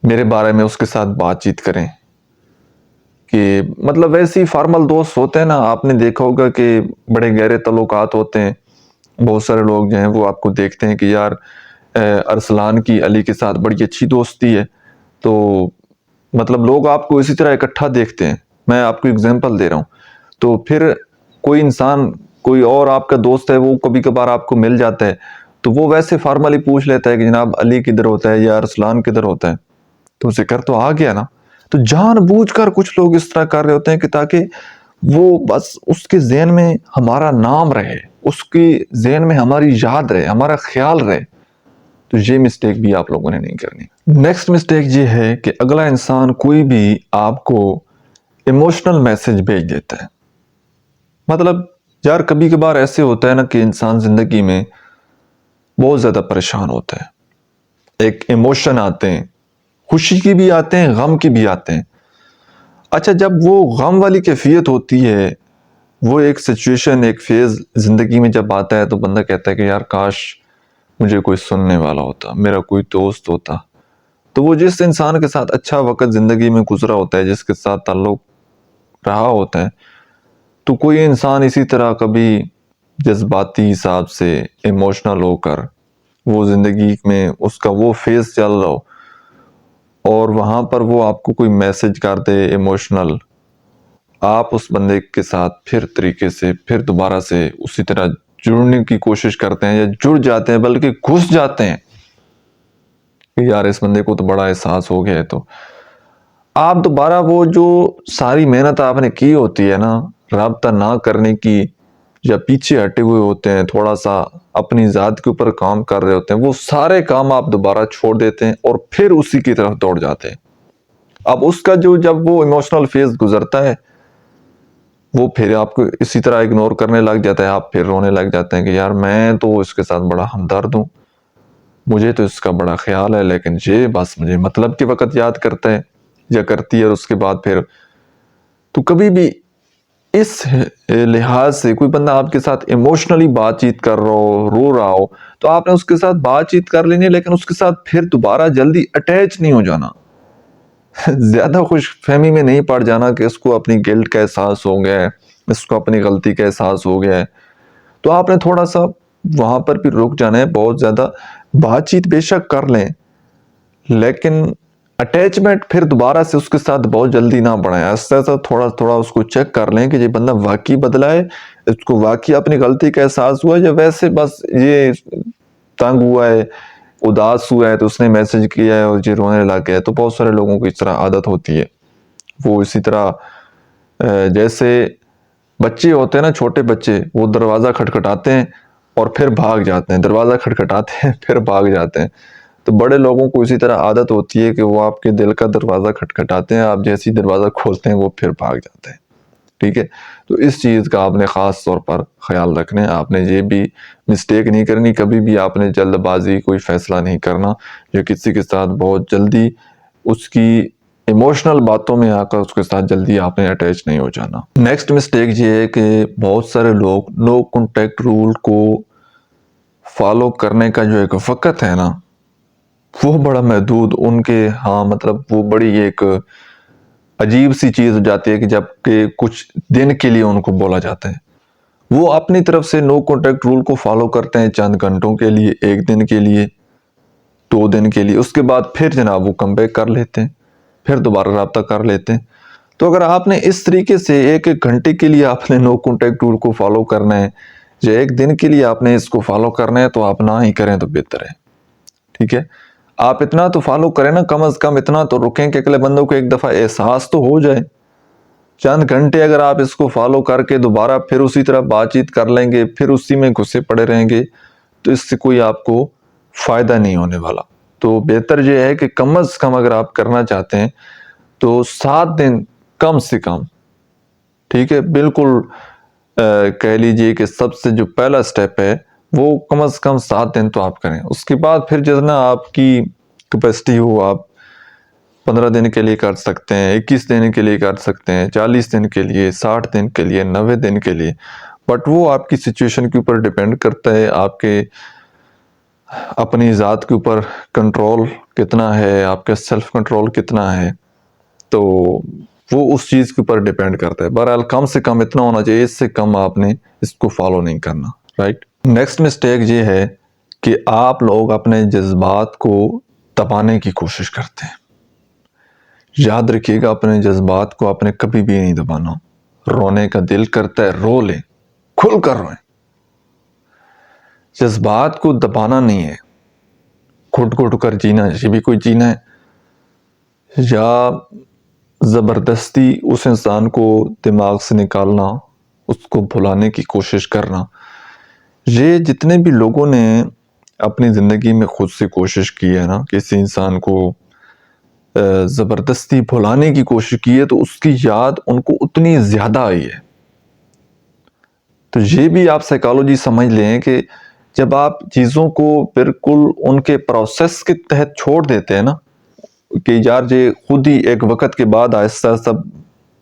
میرے بارے میں اس کے ساتھ بات چیت کریں، کہ مطلب ویسے ہی فارمل دوست ہوتے ہیں نا، آپ نے دیکھا ہوگا کہ بڑے گہرے تعلقات ہوتے ہیں. بہت سارے لوگ جو ہیں وہ آپ کو دیکھتے ہیں کہ یار ارسلان کی علی کے ساتھ بڑی اچھی دوستی ہے، تو مطلب لوگ آپ کو اسی طرح اکٹھا دیکھتے ہیں. میں آپ کو اگزامپل دے رہا ہوں. تو پھر کوئی انسان، کوئی اور آپ کا دوست ہے، وہ کبھی کبھار آپ کو مل جاتا ہے تو وہ ویسے فارملی پوچھ لیتا ہے کہ جناب علی کدھر ہوتا ہے یا ارسلان کدھر ہوتا ہے، تو ذکر تو آ گیا نا. تو جان بوجھ کر کچھ لوگ اس طرح کر رہے ہوتے ہیں کہ تاکہ وہ بس اس کے ذہن میں ہمارا نام رہے، اس کے ذہن میں ہماری یاد رہے، ہمارا خیال رہے. تو یہ مسٹیک بھی آپ لوگوں نے نہیں کرنی. نیکسٹ مسٹیک یہ ہے کہ اگلا انسان کوئی بھی آپ کو ایموشنل میسج بھیج دیتا ہے. مطلب یار کبھی کبھار ایسے ہوتا ہے نا کہ انسان زندگی میں بہت زیادہ پریشان ہوتا ہے. ایک ایموشن آتے ہیں، خوشی کی بھی آتے ہیں، غم کی بھی آتے ہیں. اچھا، جب وہ غم والی کیفیت ہوتی ہے، وہ ایک سچویشن، ایک فیز زندگی میں جب آتا ہے تو بندہ کہتا ہے کہ یار کاش مجھے کوئی سننے والا ہوتا، میرا کوئی دوست ہوتا. تو وہ جس انسان کے ساتھ اچھا وقت زندگی میں گزرا ہوتا ہے، جس کے ساتھ تعلق رہا ہوتا ہے، تو کوئی انسان اسی طرح کبھی جذباتی حساب سے ایموشنل ہو کر وہ زندگی میں اس کا وہ فیز چل رہا ہو اور وہاں پر وہ آپ کو کوئی میسج کر دے ایموشنل، آپ اس بندے کے ساتھ پھر طریقے سے پھر دوبارہ سے اسی طرح جڑنے کی کوشش کرتے ہیں یا جڑ جاتے ہیں، بلکہ گھس جاتے ہیں کہ یار اس بندے کو تو بڑا احساس ہو گیا ہے. تو آپ دوبارہ وہ جو ساری محنت آپ نے کی ہوتی ہے نا رابطہ نہ کرنے کی، یا پیچھے ہٹے ہوئے ہوتے ہیں، تھوڑا سا اپنی ذات کے اوپر کام کر رہے ہوتے ہیں، وہ سارے کام آپ دوبارہ چھوڑ دیتے ہیں اور پھر اسی کی طرف دوڑ جاتے ہیں. اب اس کا جو جب وہ ایموشنل فیز گزرتا ہے، وہ پھر آپ کو اسی طرح اگنور کرنے لگ جاتا ہے. آپ پھر رونے لگ جاتے ہیں کہ یار میں تو اس کے ساتھ بڑا ہمدرد ہوں، مجھے تو اس کا بڑا خیال ہے، لیکن یہ بس مجھے مطلب کے وقت یاد کرتا ہے یا کرتی ہے. اور اس کے بعد پھر تو کبھی بھی اس لحاظ سے کوئی بندہ آپ کے ساتھ ایموشنلی بات چیت کر رہا ہو، رو رہا ہو، تو آپ نے اس کے ساتھ بات چیت کر لینی ہے، لیکن اس کے ساتھ پھر دوبارہ جلدی اٹیچ نہیں ہو جانا. زیادہ خوش فہمی میں نہیں پڑ جانا کہ اس کو اپنی گلٹ کا احساس ہو گیا ہے، اس کو اپنی غلطی کا احساس ہو گیا ہے. تو آپ نے تھوڑا سا وہاں پر بھی رک جانا ہے. بہت زیادہ بات چیت بے شک کر لیں، لیکن اٹیچمنٹ پھر دوبارہ سے اس کے ساتھ بہت جلدی نہ بڑھائیں. ایسا تھوڑا تھوڑا اس کو چیک کر لیں کہ یہ بندہ واقعی بدلا ہے، اس کو واقعی اپنی غلطی کا احساس ہوا ہے، یا ویسے بس یہ تنگ ہوا ہے، اداس ہوا ہے تو اس نے میسج کیا ہے اور یہ رونے لگ گیا ہے. تو بہت سارے لوگوں کو اس طرح عادت ہوتی ہے، وہ اسی طرح جیسے بچے ہوتے ہیں نا، چھوٹے بچے، وہ دروازہ کھٹکھٹاتے ہیں اور پھر بھاگ جاتے ہیں، دروازہ کھٹکھٹاتے ہیں پھر بھاگ جاتے ہیں. تو بڑے لوگوں کو اسی طرح عادت ہوتی ہے کہ وہ آپ کے دل کا دروازہ کھٹکھٹاتے ہیں، آپ جیسی دروازہ کھولتے ہیں وہ پھر بھاگ جاتے ہیں. ٹھیک ہے، تو اس چیز کا آپ نے خاص طور پر خیال رکھنا ہے. آپ نے یہ بھی مسٹیک نہیں کرنی، کبھی بھی آپ نے جلد بازی کوئی فیصلہ نہیں کرنا جو کسی کے ساتھ بہت جلدی اس کی ایموشنل باتوں میں آ کر اس کے ساتھ جلدی آپ نے اٹیچ نہیں ہو جانا. نیکسٹ مسٹیک یہ ہے کہ بہت سارے لوگ نو کانٹیکٹ رول کو فالو کرنے کا جو ایک وقت ہے نا، وہ بڑا محدود ان کے ہاں مطلب وہ بڑی ایک عجیب سی چیز ہو جاتی ہے کہ جب کہ کچھ دن کے لیے ان کو بولا جاتا ہے. وہ اپنی طرف سے نو کانٹیکٹ رول کو فالو کرتے ہیں چند گھنٹوں کے لیے، ایک دن کے لیے، 2 دن کے لیے، اس کے بعد پھر جناب وہ کم بیک کر لیتے ہیں، پھر دوبارہ رابطہ کر لیتے ہیں. تو اگر آپ نے اس طریقے سے ایک گھنٹے کے لیے آپ نے نو کانٹیکٹ رول کو فالو کرنا ہے یا ایک دن کے لیے آپ نے اس کو فالو کرنا ہے، تو آپ نہ ہی کریں تو بہتر ہے. ٹھیک ہے، آپ اتنا تو فالو کریں نا، کم از کم اتنا تو رکیں کہ اگلے بندوں کو ایک دفعہ احساس تو ہو جائے. چند گھنٹے اگر آپ اس کو فالو کر کے دوبارہ پھر اسی طرح بات چیت کر لیں گے، پھر اسی میں گھسے پڑے رہیں گے، تو اس سے کوئی آپ کو فائدہ نہیں ہونے والا. تو بہتر یہ ہے کہ کم از کم اگر آپ کرنا چاہتے ہیں تو 7 دن کم سے کم. ٹھیک ہے، بالکل کہہ لیجئے کہ سب سے جو پہلا سٹیپ ہے وہ کم از کم 7 دن تو آپ کریں. اس کے بعد پھر جتنا آپ کی کیپیسٹی ہو، آپ 15 دن کے لیے کر سکتے ہیں، 21 دن کے لیے کر سکتے ہیں، 40 دن کے لیے، 60 دن کے لیے، 90 دن کے لیے. بٹ وہ آپ کی سچویشن کے اوپر ڈیپینڈ کرتا ہے، آپ کے اپنی ذات کے اوپر کنٹرول کتنا ہے، آپ کا سیلف کنٹرول کتنا ہے. تو وہ اس چیز کے اوپر ڈیپینڈ کرتا ہے. بہرحال کم سے کم اتنا ہونا چاہیے، اس سے کم آپ نے اس کو فالو نہیں کرنا. رائٹ. نیکسٹ مسٹیک یہ ہے کہ آپ لوگ اپنے جذبات کو دبانے کی کوشش کرتے ہیں. یاد رکھیے گا، اپنے جذبات کو آپ نے کبھی بھی نہیں دبانا. رونے کا دل کرتا ہے رو لیں، کھل کر روئیں. جذبات کو دبانا نہیں ہے. گھٹ گھٹ کر جینا یہ بھی کوئی جینا ہے، یا زبردستی اس انسان کو دماغ سے نکالنا، اس کو بھلانے کی کوشش کرنا. یہ جتنے بھی لوگوں نے اپنی زندگی میں خود سے کوشش کی ہے نا، کسی انسان کو زبردستی بھلانے کی کوشش کی ہے، تو اس کی یاد ان کو اتنی زیادہ آئی ہے. تو یہ بھی آپ سائیکالوجی سمجھ لیں کہ جب آپ چیزوں کو بالکل ان کے پروسیس کے تحت چھوڑ دیتے ہیں نا، کہ یار یہ خود ہی ایک وقت کے بعد آہستہ آہستہ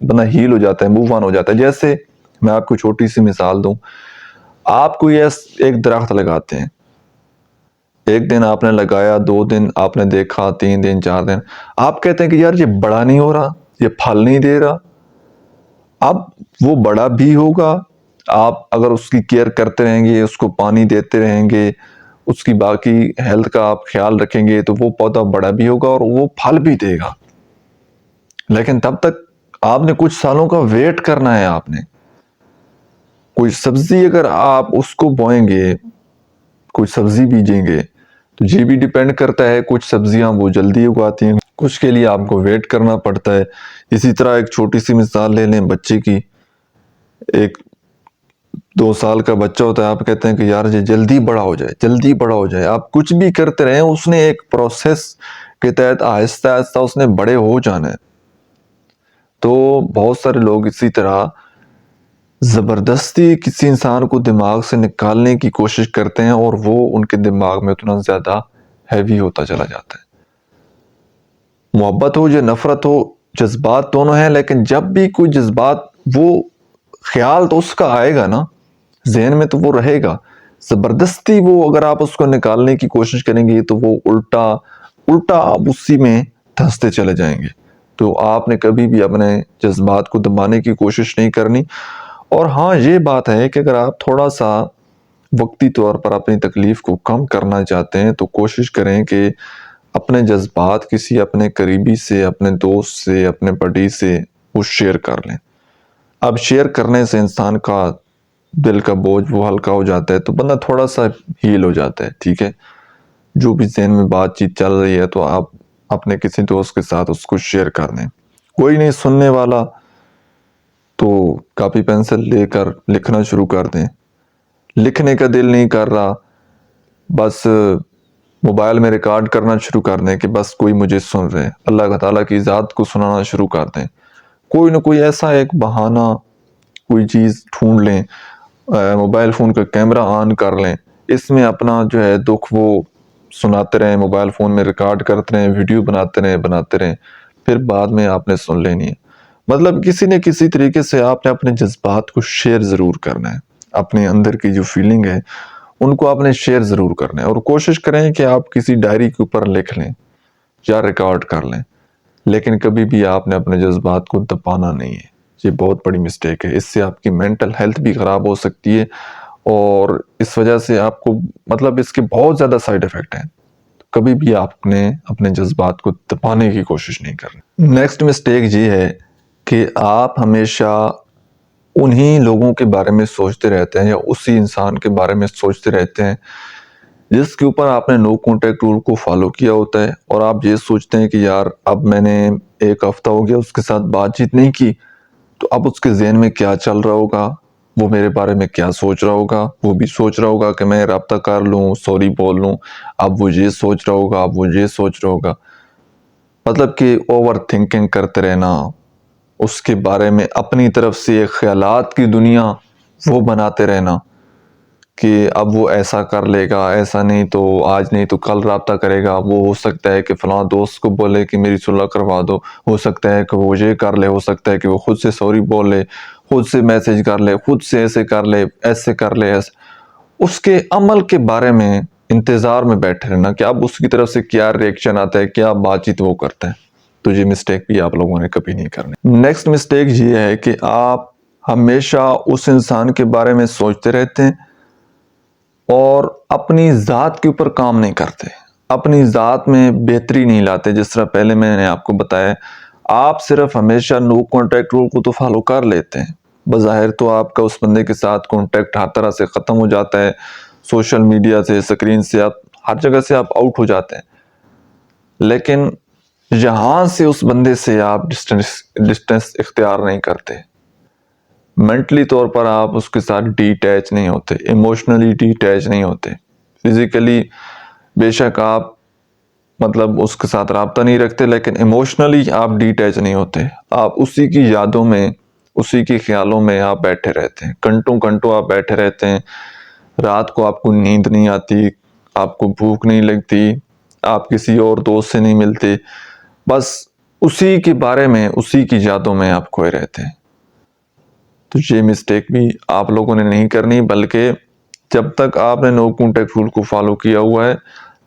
بنا ہیل ہو جاتا ہے، موو آن ہو جاتا ہے. جیسے میں آپ کو چھوٹی سی مثال دوں، آپ کو یہ ایک درخت لگاتے ہیں، ایک دن آپ نے لگایا، 2 دن آپ نے دیکھا، 3 دن 4 دن، آپ کہتے ہیں کہ یار یہ بڑا نہیں ہو رہا، یہ پھل نہیں دے رہا. اب وہ بڑا بھی ہوگا، آپ اگر اس کی کیئر کرتے رہیں گے، اس کو پانی دیتے رہیں گے، اس کی باقی ہیلتھ کا آپ خیال رکھیں گے، تو وہ پودا بڑا بھی ہوگا اور وہ پھل بھی دے گا. لیکن تب تک آپ نے کچھ سالوں کا ویٹ کرنا ہے. آپ نے کوئی سبزی اگر آپ اس کو بوئیں گے، کوئی سبزی بیجیں گے، تو یہ بھی ڈیپینڈ کرتا ہے. کچھ سبزیاں وہ جلدی اگاتی ہیں، کچھ کے لیے آپ کو ویٹ کرنا پڑتا ہے. اسی طرح ایک چھوٹی سی مثال لے لیں بچے کی. ایک 2 سال کا بچہ ہوتا ہے، آپ کہتے ہیں کہ یار یہ جلدی بڑا ہو جائے، جلدی بڑا ہو جائے. آپ کچھ بھی کرتے رہیں، اس نے ایک پروسیس کے تحت آہستہ آہستہ اس نے بڑے ہو جانا ہے. تو بہت سارے لوگ اسی طرح زبردستی کسی انسان کو دماغ سے نکالنے کی کوشش کرتے ہیں، اور وہ ان کے دماغ میں اتنا زیادہ ہیوی ہوتا چلا جاتا ہے. محبت ہو یا نفرت ہو، جذبات دونوں ہیں، لیکن جب بھی کوئی جذبات، وہ خیال تو اس کا آئے گا نا ذہن میں، تو وہ رہے گا. زبردستی وہ اگر آپ اس کو نکالنے کی کوشش کریں گے، تو وہ الٹا آپ اسی میں دھنستے چلے جائیں گے. تو آپ نے کبھی بھی اپنے جذبات کو دبانے کی کوشش نہیں کرنی. اور ہاں، یہ بات ہے کہ اگر آپ تھوڑا سا وقتی طور پر اپنی تکلیف کو کم کرنا چاہتے ہیں، تو کوشش کریں کہ اپنے جذبات کسی اپنے قریبی سے، اپنے دوست سے، اپنے بڑی سے وہ شیئر کر لیں. اب شیئر کرنے سے انسان کا دل کا بوجھ وہ ہلکا ہو جاتا ہے، تو بندہ تھوڑا سا ہیل ہو جاتا ہے. ٹھیک ہے، جو بھی ذہن میں بات چیت چل رہی ہے، تو آپ اپنے کسی دوست کے ساتھ اس کو شیئر کر دیں. کوئی نہیں سننے والا، تو کاپی پینسل لے کر لکھنا شروع کر دیں. لکھنے کا دل نہیں کر رہا، بس موبائل میں ریکارڈ کرنا شروع کر دیں کہ بس کوئی مجھے سن رہے. اللہ تعالیٰ کی ذات کو سنانا شروع کر دیں. کوئی نہ کوئی ایسا ایک بہانہ، کوئی چیز ڈھونڈ لیں. موبائل فون کا کیمرہ آن کر لیں، اس میں اپنا جو ہے دکھ وہ سناتے رہیں، موبائل فون میں ریکارڈ کرتے رہیں، ویڈیو بناتے رہیں. پھر بعد میں آپ نے سن لینی ہے. مطلب کسی نہ کسی طریقے سے آپ نے اپنے جذبات کو شیئر ضرور کرنا ہے. اپنے اندر کی جو فیلنگ ہے ان کو آپ نے شیئر ضرور کرنا ہے. اور کوشش کریں کہ آپ کسی ڈائری کے اوپر لکھ لیں یا ریکارڈ کر لیں. لیکن کبھی بھی آپ نے اپنے جذبات کو دبانا نہیں ہے. یہ بہت بڑی مسٹیک ہے. اس سے آپ کی مینٹل ہیلتھ بھی خراب ہو سکتی ہے، اور اس وجہ سے آپ کو مطلب اس کے بہت زیادہ سائیڈ ایفیکٹ ہیں. کبھی بھی آپ نے اپنے جذبات کو دبانے کی کوشش نہیں کرنی. نیکسٹ مسٹیک یہ ہے کہ آپ ہمیشہ انہی لوگوں کے بارے میں سوچتے رہتے ہیں، یا اسی انسان کے بارے میں سوچتے رہتے ہیں جس کے اوپر آپ نے نو کانٹیکٹ رول کو فالو کیا ہوتا ہے. اور آپ یہ سوچتے ہیں کہ یار اب میں نے 1 ہفتہ ہو گیا اس کے ساتھ بات چیت نہیں کی، تو اب اس کے ذہن میں کیا چل رہا ہوگا، وہ میرے بارے میں کیا سوچ رہا ہوگا. وہ بھی سوچ رہا ہوگا کہ میں رابطہ کر لوں، سوری بول لوں. اب وہ یہ سوچ رہا ہوگا، اب وہ یہ سوچ رہا ہوگا. مطلب کہ اوور تھنکنگ کرتے رہنا، اس کے بارے میں اپنی طرف سے ایک خیالات کی دنیا وہ بناتے رہنا کہ اب وہ ایسا کر لے گا، ایسا نہیں تو آج نہیں تو کل رابطہ کرے گا. وہ ہو سکتا ہے کہ فلاں دوست کو بولے کہ میری صلح کروا دو، ہو سکتا ہے کہ وہ یہ کر لے، ہو سکتا ہے کہ وہ خود سے سوری بول لے، خود سے میسج کر لے، خود سے ایسے کر لے، ایسے کر لے. اس کے عمل کے بارے میں انتظار میں بیٹھے رہنا کہ اب اس کی طرف سے کیا ریئیکشن آتا ہے، کیا بات چیت وہ کرتا ہے. تو یہ مسٹیک بھی آپ لوگوں نے کبھی نہیں کرنی۔ نیکسٹ مسٹیک یہ ہے کہ آپ ہمیشہ اس انسان کے بارے میں سوچتے رہتے ہیں اور اپنی ذات کے اوپر کام نہیں کرتے، اپنی ذات میں بہتری نہیں لاتے۔ جس طرح پہلے میں نے آپ کو بتایا، آپ صرف ہمیشہ نو کانٹیکٹ رول کو تو فالو کر لیتے ہیں، بظاہر تو آپ کا اس بندے کے ساتھ کانٹیکٹ ہر طرح سے ختم ہو جاتا ہے، سوشل میڈیا سے، اسکرین سے، آپ ہر جگہ سے آپ آؤٹ ہو جاتے ہیں، لیکن یہاں سے اس بندے سے آپ ڈسٹنس اختیار نہیں کرتے، مینٹلی طور پر آپ اس کے ساتھ ڈی اٹیچ نہیں ہوتے، ایموشنلی ڈی اٹیچ نہیں ہوتے، فزیکلی بے شک آپ مطلب اس کے ساتھ رابطہ نہیں رکھتے، لیکن ایموشنلی آپ ڈی اٹیچ نہیں ہوتے، آپ اسی کی یادوں میں، اسی کی خیالوں میں آپ بیٹھے رہتے ہیں، گھنٹوں گھنٹوں آپ بیٹھے رہتے ہیں، رات کو آپ کو نیند نہیں آتی، آپ کو بھوک نہیں لگتی، آپ کسی اور دوست سے نہیں ملتے، بس اسی کے بارے میں، اسی کی یادوں میں آپ کھوئے رہتے ہیں۔ تو یہ مسٹیک بھی آپ لوگوں نے نہیں کرنی، بلکہ جب تک آپ نے نو کانٹیکٹ رول کو فالو کیا ہوا ہے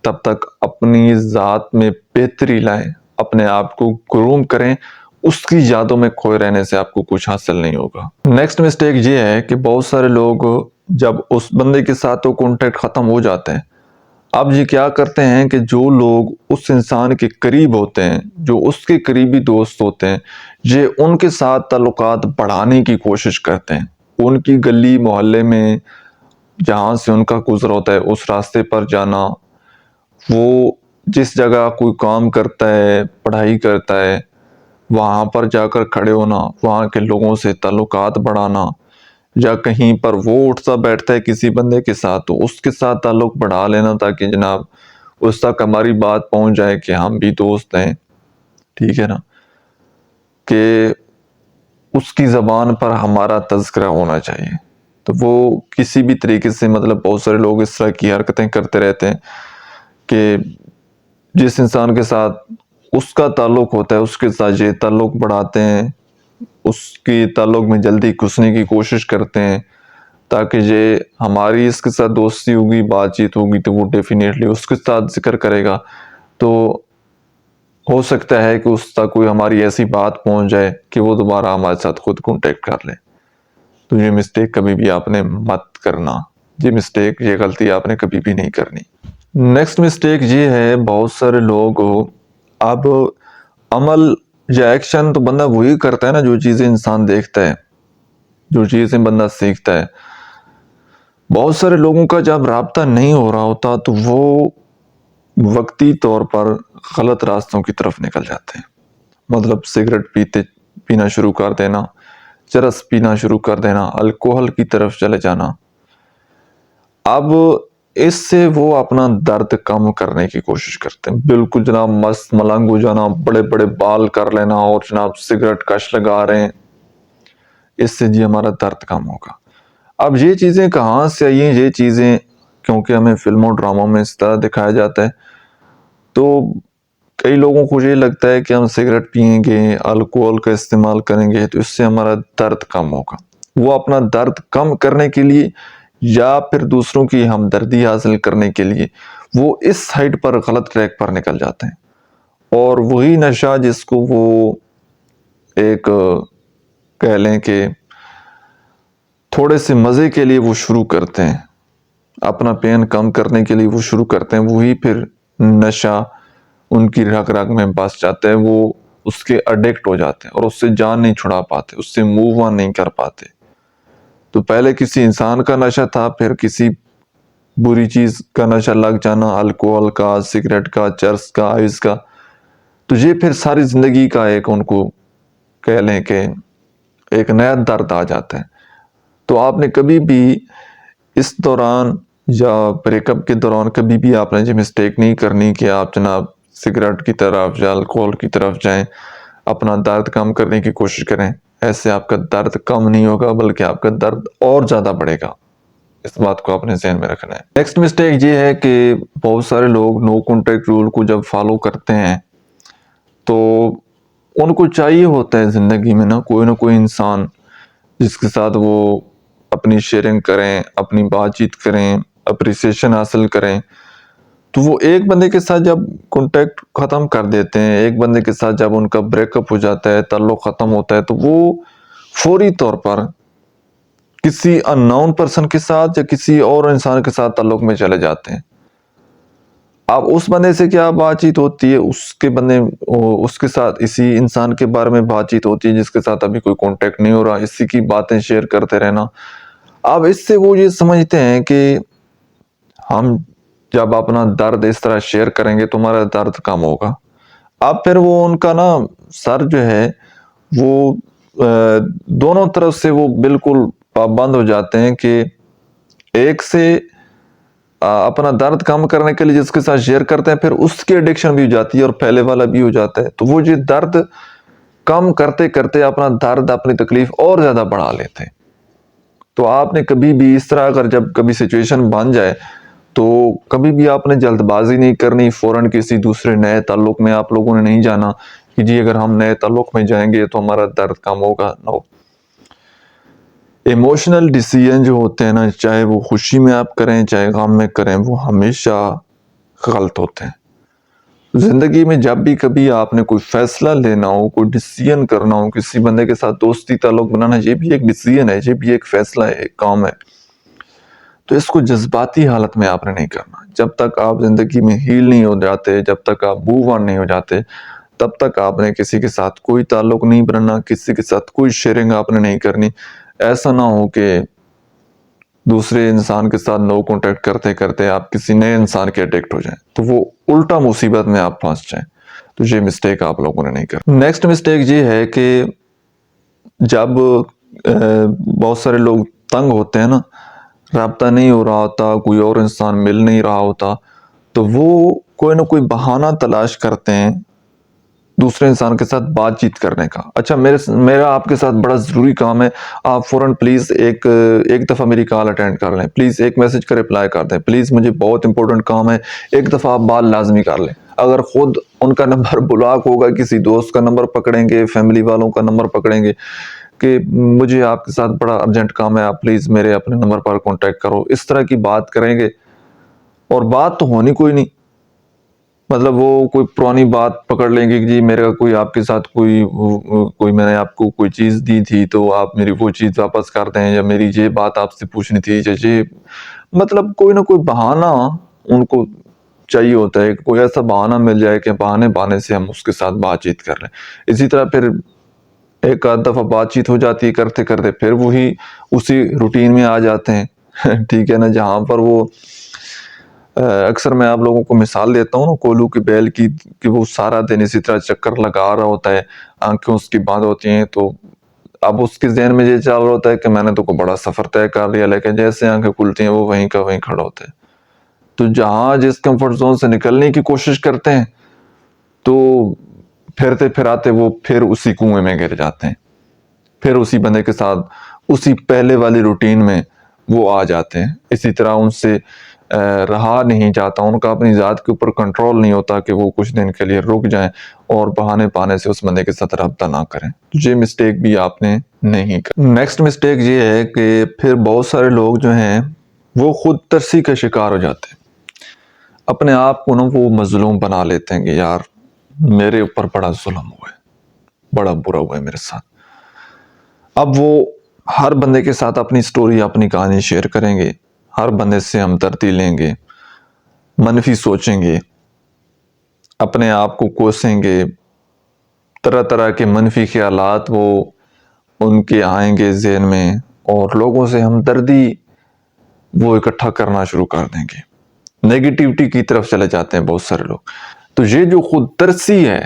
تب تک اپنی ذات میں بہتری لائیں، اپنے آپ کو گروم کریں، اس کی یادوں میں کھوئے رہنے سے آپ کو کچھ حاصل نہیں ہوگا۔ نیکسٹ مسٹیک یہ ہے کہ بہت سارے لوگ جب اس بندے کے ساتھ تو کانٹیکٹ ختم ہو جاتے ہیں، اب یہ کیا کرتے ہیں کہ جو لوگ اس انسان کے قریب ہوتے ہیں، جو اس کے قریبی دوست ہوتے ہیں، یہ ان کے ساتھ تعلقات بڑھانے کی کوشش کرتے ہیں، ان کی گلی محلے میں جہاں سے ان کا گزر ہوتا ہے اس راستے پر جانا، وہ جس جگہ کوئی کام کرتا ہے، پڑھائی کرتا ہے، وہاں پر جا کر کھڑے ہونا، وہاں کے لوگوں سے تعلقات بڑھانا، یا کہیں پر وہ اٹھتا بیٹھتا ہے کسی بندے کے ساتھ تو اس کے ساتھ تعلق بڑھا لینا، تاکہ جناب اس تک ہماری بات پہنچ جائے کہ ہم بھی دوست ہیں، ٹھیک ہے نا، کہ اس کی زبان پر ہمارا تذکرہ ہونا چاہیے۔ تو وہ کسی بھی طریقے سے، مطلب بہت سارے لوگ اس طرح کی حرکتیں کرتے رہتے ہیں کہ جس انسان کے ساتھ اس کا تعلق ہوتا ہے اس کے ساتھ یہ تعلق بڑھاتے ہیں، اس کی تعلق میں جلدی گھسنے کی کوشش کرتے ہیں، تاکہ یہ ہماری اس کے ساتھ دوستی ہوگی، بات چیت ہوگی تو وہ ڈیفینیٹلی اس کے ساتھ ذکر کرے گا، تو ہو سکتا ہے کہ اس تک کوئی ہماری ایسی بات پہنچ جائے کہ وہ دوبارہ ہمارے ساتھ خود کانٹیکٹ کر لے۔ تو یہ مسٹیک کبھی بھی آپ نے مت کرنا، یہ مسٹیک، یہ غلطی آپ نے کبھی بھی نہیں کرنی۔ نیکسٹ مسٹیک یہ ہے، بہت سارے لوگ اب عمل یا ایکشن تو بندہ وہی کرتا ہے نا جو چیزیں انسان دیکھتا ہے، جو چیزیں بندہ سیکھتا ہے۔ بہت سارے لوگوں کا جب رابطہ نہیں ہو رہا ہوتا تو وہ وقتی طور پر غلط راستوں کی طرف نکل جاتے ہیں، مطلب سگریٹ پینا شروع کر دینا، چرس پینا شروع کر دینا، الکوہل کی طرف چلے جانا۔ اب اس سے وہ اپنا درد کم کرنے کی کوشش کرتے ہیں، بالکل جناب مست ملنگ ہو جانا، بڑے بڑے بال کر لینا اور جناب سگریٹ کش لگا رہے ہیں، اس سے جی ہمارا درد کم ہوگا۔ اب یہ چیزیں کہاں سے آئی ہیں؟ یہ چیزیں کیونکہ ہمیں فلموں ڈراموں میں اس طرح دکھایا جاتا ہے، تو کئی لوگوں کو یہ لگتا ہے کہ ہم سگریٹ پیئیں گے، الکوہل کا استعمال کریں گے تو اس سے ہمارا درد کم ہوگا۔ وہ اپنا درد کم کرنے کے لیے یا پھر دوسروں کی ہمدردی حاصل کرنے کے لیے وہ اس سائٹ پر، غلط ٹریک پر نکل جاتے ہیں، اور وہی نشہ جس کو وہ ایک کہہ لیں کہ تھوڑے سے مزے کے لیے وہ شروع کرتے ہیں، اپنا پین کم کرنے کے لیے وہ شروع کرتے ہیں، وہی پھر نشہ ان کی رگ رگ میں بس جاتا ہے، وہ اس کے اڈکٹ ہو جاتے ہیں اور اس سے جان نہیں چھڑا پاتے، اس سے موو آن نہیں کر پاتے۔ تو پہلے کسی انسان کا نشہ تھا، پھر کسی بری چیز کا نشہ لگ جانا، الکوہل کا، سگریٹ کا، چرس کا، آئس کا، تو یہ پھر ساری زندگی کا ایک ان کو کہہ لیں کہ ایک نیا درد آ جاتا ہے۔ تو آپ نے کبھی بھی اس دوران یا بریک اپ کے دوران کبھی بھی آپ نے یہ مسٹیک نہیں کرنی کہ آپ جناب سگریٹ کی طرف یا الکوہل کی طرف جائیں، اپنا درد کم کرنے کی کوشش کریں۔ ایسے آپ کا درد کم نہیں ہوگا بلکہ آپ کا درد اور زیادہ بڑھے گا، اس بات کو اپنے ذہن میں رکھنا ہے۔ نیکسٹ مسٹیک یہ ہے کہ بہت سارے لوگ نو کانٹیکٹ رول کو جب فالو کرتے ہیں تو ان کو چاہیے ہوتا ہے زندگی میں نہ کوئی انسان جس کے ساتھ وہ اپنی شیئرنگ کریں، اپنی بات چیت کریں، اپریسیشن حاصل کریں، تو وہ ایک بندے کے ساتھ جب کانٹیکٹ ختم کر دیتے ہیں، ایک بندے کے ساتھ جب ان کا بریک اپ ہو جاتا ہے، تعلق ختم ہوتا ہے، تو وہ فوری طور پر کسی ان نون پرسن کے ساتھ یا کسی اور انسان کے ساتھ تعلق میں چلے جاتے ہیں۔ اب اس بندے سے کیا بات چیت ہوتی ہے، اس کے ساتھ اسی انسان کے بارے میں بات چیت ہوتی ہے جس کے ساتھ ابھی کوئی کانٹیکٹ نہیں ہو رہا، اسی کی باتیں شیئر کرتے رہنا۔ اب اس سے وہ یہ سمجھتے ہیں کہ ہم جب اپنا درد اس طرح شیئر کریں گے تو ہمارا درد کم ہوگا۔ اب پھر وہ ان کا نا سر جو ہے وہ دونوں طرف سے وہ بالکل پابند ہو جاتے ہیں کہ ایک سے اپنا درد کم کرنے کے لیے جس کے ساتھ شیئر کرتے ہیں، پھر اس کی ایڈکشن بھی ہو جاتی ہے اور پہلے والا بھی ہو جاتا ہے، تو وہ یہ درد کم کرتے کرتے اپنا درد، اپنی تکلیف اور زیادہ بڑھا لیتے ہیں۔ تو آپ نے کبھی بھی اس طرح اگر جب کبھی سچویشن بن جائے تو کبھی بھی آپ نے جلد بازی نہیں کرنی، فوراً کسی دوسرے نئے تعلق میں آپ لوگوں نے نہیں جانا کہ جی اگر ہم نئے تعلق میں جائیں گے تو ہمارا درد کم ہوگا۔ نو، ایموشنل ڈیسیژن جو ہوتے ہیں نا، چاہے وہ خوشی میں آپ کریں چاہے غم میں کریں، وہ ہمیشہ غلط ہوتے ہیں۔ زندگی میں جب بھی کبھی آپ نے کوئی فیصلہ لینا ہو، کوئی ڈیسیژن کرنا ہو، کسی بندے کے ساتھ دوستی تعلق بنانا، یہ بھی ایک ڈیسیژن ہے، یہ بھی ایک فیصلہ ہے، ایک کام ہے، تو اس کو جذباتی حالت میں آپ نے نہیں کرنا۔ جب تک آپ زندگی میں ہیل نہیں ہو جاتے، جب تک آپ موو آن نہیں ہو جاتے، تب تک آپ نے کسی کے ساتھ کوئی تعلق نہیں بنانا، کسی کے ساتھ کوئی شیئرنگ آپ نے نہیں کرنی۔ ایسا نہ ہو کہ دوسرے انسان کے ساتھ نو کانٹیکٹ کرتے کرتے آپ کسی نئے انسان کے ایڈکٹ ہو جائیں تو وہ الٹا مصیبت میں آپ پھنس جائیں۔ تو یہ مسٹیک آپ لوگوں نے نہیں کرنا۔ نیکسٹ مسٹیک یہ ہے کہ جب بہت سارے لوگ تنگ ہوتے ہیں نا، رابطہ نہیں ہو رہا ہوتا، کوئی اور انسان مل نہیں رہا ہوتا، تو وہ کوئی نہ کوئی بہانہ تلاش کرتے ہیں دوسرے انسان کے ساتھ بات چیت کرنے کا۔ اچھا میرا آپ کے ساتھ بڑا ضروری کام ہے، آپ فوراً پلیز ایک دفعہ میری کال اٹینڈ کر لیں، پلیز ایک میسج کا رپلائی کر دیں، پلیز مجھے بہت امپورٹنٹ کام ہے، ایک دفعہ آپ بات لازمی کر لیں۔ اگر خود ان کا نمبر بلاک ہوگا، کسی دوست کا نمبر پکڑیں گے، فیملی والوں کا نمبر پکڑیں گے کہ مجھے آپ کے ساتھ بڑا ارجنٹ کام ہے، آپ پلیز میرے اپنے نمبر پر کانٹیکٹ کرو، اس طرح کی بات کریں گے اور بات تو ہونی کوئی نہیں۔ مطلب وہ کوئی پرانی بات پکڑ لیں گے کہ جی میرا کوئی آپ کے ساتھ کوئی میں نے آپ کو کوئی چیز دی تھی تو آپ میری وہ چیز واپس کر دیں، یا میری یہ بات آپ سے پوچھنی تھی، یا یہ مطلب کوئی نہ کوئی بہانہ ان کو چاہیے ہوتا ہے، کوئی ایسا بہانہ مل جائے کہ بہانے سے ہم اس کے ساتھ بات چیت کر لیں۔ اسی طرح پھر ایک آدھ دفعہ بات چیت ہو جاتی ہے کرتے کرتے، پھر وہی اسی روٹین میں آ جاتے ہیں ٹھیک ہے نا، جہاں پر وہ اکثر میں آپ لوگوں کو مثال دیتا ہوں نا کولو کی بیل کی، کہ وہ سارا دن اسی طرح چکر لگا رہا ہوتا ہے، آنکھیں اس کی بند ہوتی ہیں، تو اب اس کے ذہن میں یہ چل رہا ہوتا ہے کہ میں نے تو کوئی بڑا سفر طے کر لیا، لیکن جیسے آنکھیں کھلتی ہیں وہ وہیں کا وہیں کھڑا ہوتا ہے۔ تو جہاں جس کمفرٹ زون سے نکلنے کی کوشش کرتے ہیں تو پھرتے پھراتے وہ پھر اسی کنویں میں گر جاتے ہیں، پھر اسی بندے کے ساتھ اسی پہلے والی روٹین میں وہ آ جاتے ہیں۔ اسی طرح ان سے رہا نہیں جاتا، ان کا اپنی ذات کے اوپر کنٹرول نہیں ہوتا کہ وہ کچھ دن کے لیے رک جائیں اور بہانے پانے سے اس بندے کے ساتھ رابطہ نہ کریں۔ یہ مسٹیک بھی آپ نے نہیں کریں۔ نیکسٹ مسٹیک یہ ہے کہ پھر بہت سارے لوگ جو ہیں وہ خود ترسی کا شکار ہو جاتے ہیں، اپنے آپ کو نا وہ مظلوم بنا لیتے ہیں کہ یار میرے اوپر بڑا ظلم ہوا ہے، بڑا برا ہوا ہے میرے ساتھ۔ اب وہ ہر بندے کے ساتھ اپنی سٹوری، اپنی کہانی شیئر کریں گے، ہر بندے سے ہمدردی لیں گے، منفی سوچیں گے، اپنے آپ کو کوسیں گے، طرح طرح کے منفی خیالات وہ ان کے آئیں گے ذہن میں، اور لوگوں سے ہمدردی وہ اکٹھا کرنا شروع کر دیں گے، نیگیٹیوٹی کی طرف چلے جاتے ہیں بہت سارے لوگ۔ تو یہ جو خود ترسی ہے،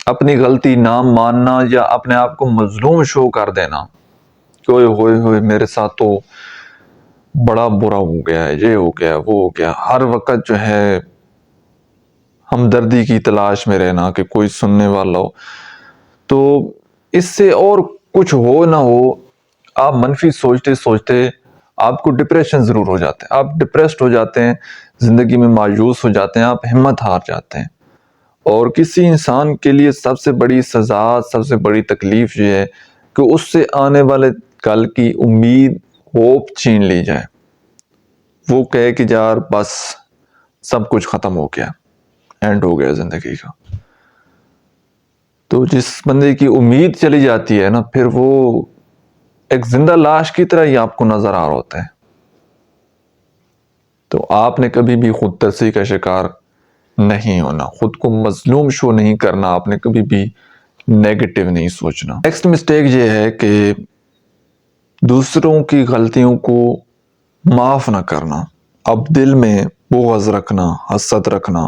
اپنی غلطی نہ ماننا یا اپنے آپ کو مظلوم شو کر دینا کہ ہوئے ہوئے میرے ساتھ تو بڑا برا ہو گیا ہے، یہ ہو گیا وہ ہو گیا، ہر وقت جو ہے ہمدردی کی تلاش میں رہنا کہ کوئی سننے والا ہو، تو اس سے اور کچھ ہو نہ ہو آپ منفی سوچتے سوچتے آپ کو ڈپریشن ضرور ہو جاتا ہے، آپ ڈپریسڈ ہو جاتے ہیں، زندگی میں مایوس ہو جاتے ہیں، آپ ہمت ہار جاتے ہیں۔ اور کسی انسان کے لیے سب سے بڑی سزا، سب سے بڑی تکلیف یہ ہے کہ اس سے آنے والے کل کی امید، ہوپ چھین لی جائے، وہ کہے کہ یار بس سب کچھ ختم ہو گیا، اینڈ ہو گیا زندگی کا. تو جس بندے کی امید چلی جاتی ہے نا، پھر وہ ایک زندہ لاش کی طرح ہی آپ کو نظر آ رہا ہوتا ہے. تو آپ نے کبھی بھی خود ترسی کا شکار نہیں ہونا، خود کو مظلوم شو نہیں کرنا، آپ نے کبھی بھی نیگیٹو نہیں سوچنا. نیکسٹ مسٹیک یہ ہے کہ دوسروں کی غلطیوں کو معاف نہ کرنا. اب دل میں بغض رکھنا، حسد رکھنا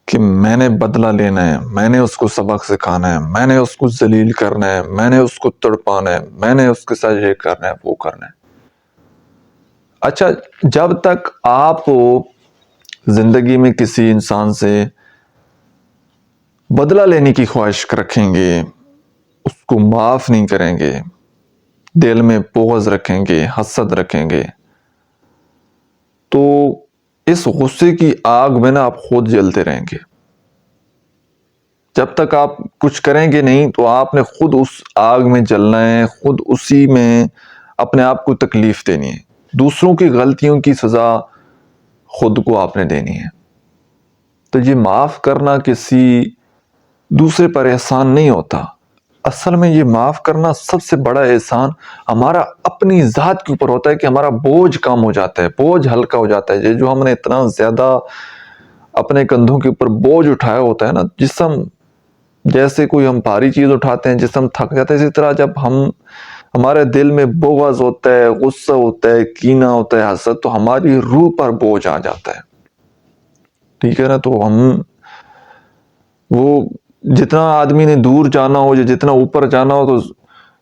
کہ میں نے بدلہ لینا ہے، میں نے اس کو سبق سکھانا ہے، میں نے اس کو ذلیل کرنا ہے، میں نے اس کو تڑپانا ہے، میں نے اس کے ساتھ یہ کرنا ہے وہ کرنا ہے. اچھا، جب تک آپ زندگی میں کسی انسان سے بدلہ لینے کی خواہش رکھیں گے، اس کو معاف نہیں کریں گے، دل میں بغض رکھیں گے، حسد رکھیں گے، تو اس غصے کی آگ میں نا آپ خود جلتے رہیں گے. جب تک آپ کچھ کریں گے نہیں تو آپ نے خود اس آگ میں جلنا ہے، خود اسی میں اپنے آپ کو تکلیف دینی ہے. دوسروں کی غلطیوں کی سزا خود کو آپ نے دینی ہے. تو یہ معاف کرنا کسی دوسرے پر احسان نہیں ہوتا. اصل میں یہ معاف کرنا سب سے بڑا احسان ہمارا اپنی ذات کے اوپر ہوتا ہے کہ ہمارا بوجھ کم ہو جاتا ہے، بوجھ ہلکا ہو جاتا ہے. یہ جو ہم نے اتنا زیادہ اپنے کندھوں کے اوپر بوجھ اٹھایا ہوتا ہے نا، جسم جیسے کوئی ہم بھاری چیز اٹھاتے ہیں جسم تھک جاتا ہے، اسی طرح جب ہمارے دل میں بغض ہوتا ہے، غصہ ہوتا ہے، کینہ ہوتا ہے، حسد، تو ہماری روح پر بوجھ آ جاتا ہے. ٹھیک ہے نا؟ تو وہ جتنا آدمی نے دور جانا ہو یا جتنا اوپر جانا ہو، تو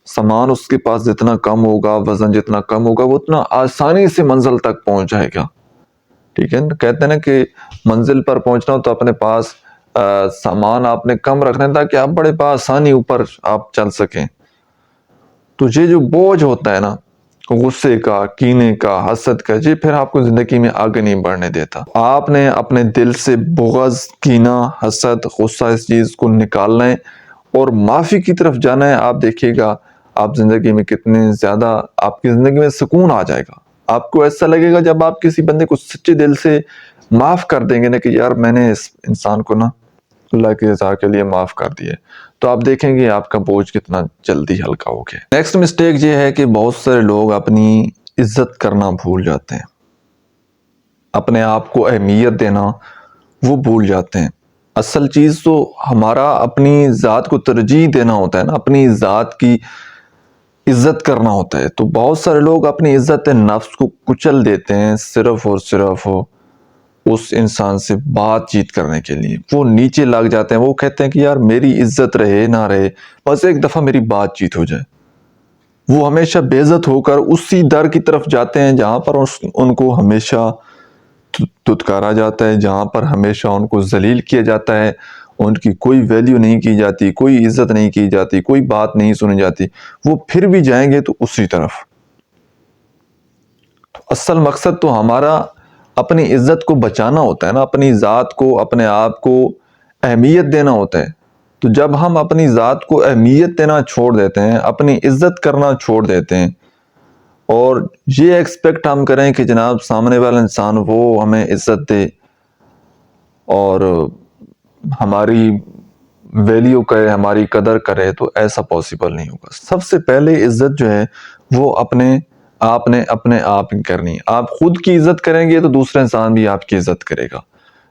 سامان اس کے پاس جتنا کم ہوگا، وزن جتنا کم ہوگا، وہ اتنا آسانی سے منزل تک پہنچ جائے گا. ٹھیک ہے نا؟ کہتے ہیں نا کہ منزل پر پہنچنا ہو تو اپنے پاس سامان آپ نے کم رکھنا ہے تاکہ آپ بڑے بآسانی اوپر آپ چل سکیں. تو یہ جو بوجھ ہوتا ہے نا، غصے کا، کینے کا، حسد کا، یہ پھر آپ کو زندگی میں آگے نہیں بڑھنے دیتا. آپ نے اپنے دل سے بغض، کینہ، حسد، غصہ اس چیز کو نکالنا ہے اور معافی کی طرف جانا ہے. آپ دیکھیے گا آپ زندگی میں کتنے زیادہ آپ کی زندگی میں سکون آ جائے گا. آپ کو ایسا لگے گا جب آپ کسی بندے کو سچے دل سے معاف کر دیں گے نا کہ یار میں نے اس انسان کو نا اللہ کی رضا کے لیے معاف کر دیے، تو آپ دیکھیں گے آپ کا بوجھ کتنا جلدی ہلکا ہو گیا. نیکسٹ مسٹیک یہ ہے کہ بہت سارے لوگ اپنی عزت کرنا بھول جاتے ہیں، اپنے آپ کو اہمیت دینا وہ بھول جاتے ہیں. اصل چیز تو ہمارا اپنی ذات کو ترجیح دینا ہوتا ہے نا، اپنی ذات کی عزت کرنا ہوتا ہے. تو بہت سارے لوگ اپنی عزت نفس کو کچل دیتے ہیں صرف اور صرف اس انسان سے بات چیت کرنے کے لیے. وہ نیچے لگ جاتے ہیں، وہ کہتے ہیں کہ یار میری عزت رہے نہ رہے، بس ایک دفعہ میری بات چیت ہو جائے. وہ ہمیشہ بے عزت ہو کر اسی در کی طرف جاتے ہیں جہاں پر ان کو ہمیشہ دھتکارا جاتا ہے، جہاں پر ہمیشہ ان کو ذلیل کیا جاتا ہے، ان کی کوئی ویلیو نہیں کی جاتی، کوئی عزت نہیں کی جاتی، کوئی بات نہیں سنی جاتی. وہ پھر بھی جائیں گے تو اسی طرف. اصل مقصد تو ہمارا اپنی عزت کو بچانا ہوتا ہے نا، اپنی ذات کو، اپنے آپ کو اہمیت دینا ہوتا ہے. تو جب ہم اپنی ذات کو اہمیت دینا چھوڑ دیتے ہیں، اپنی عزت کرنا چھوڑ دیتے ہیں اور یہ ایکسپیکٹ ہم کریں کہ جناب سامنے والا انسان وہ ہمیں عزت دے اور ہماری ویلیو کرے، ہماری قدر کرے، تو ایسا پاسبل نہیں ہوگا. سب سے پہلے عزت جو ہے وہ آپ نے اپنے آپ کرنی ہے. آپ خود کی عزت کریں گے تو دوسرا انسان بھی آپ کی عزت کرے گا.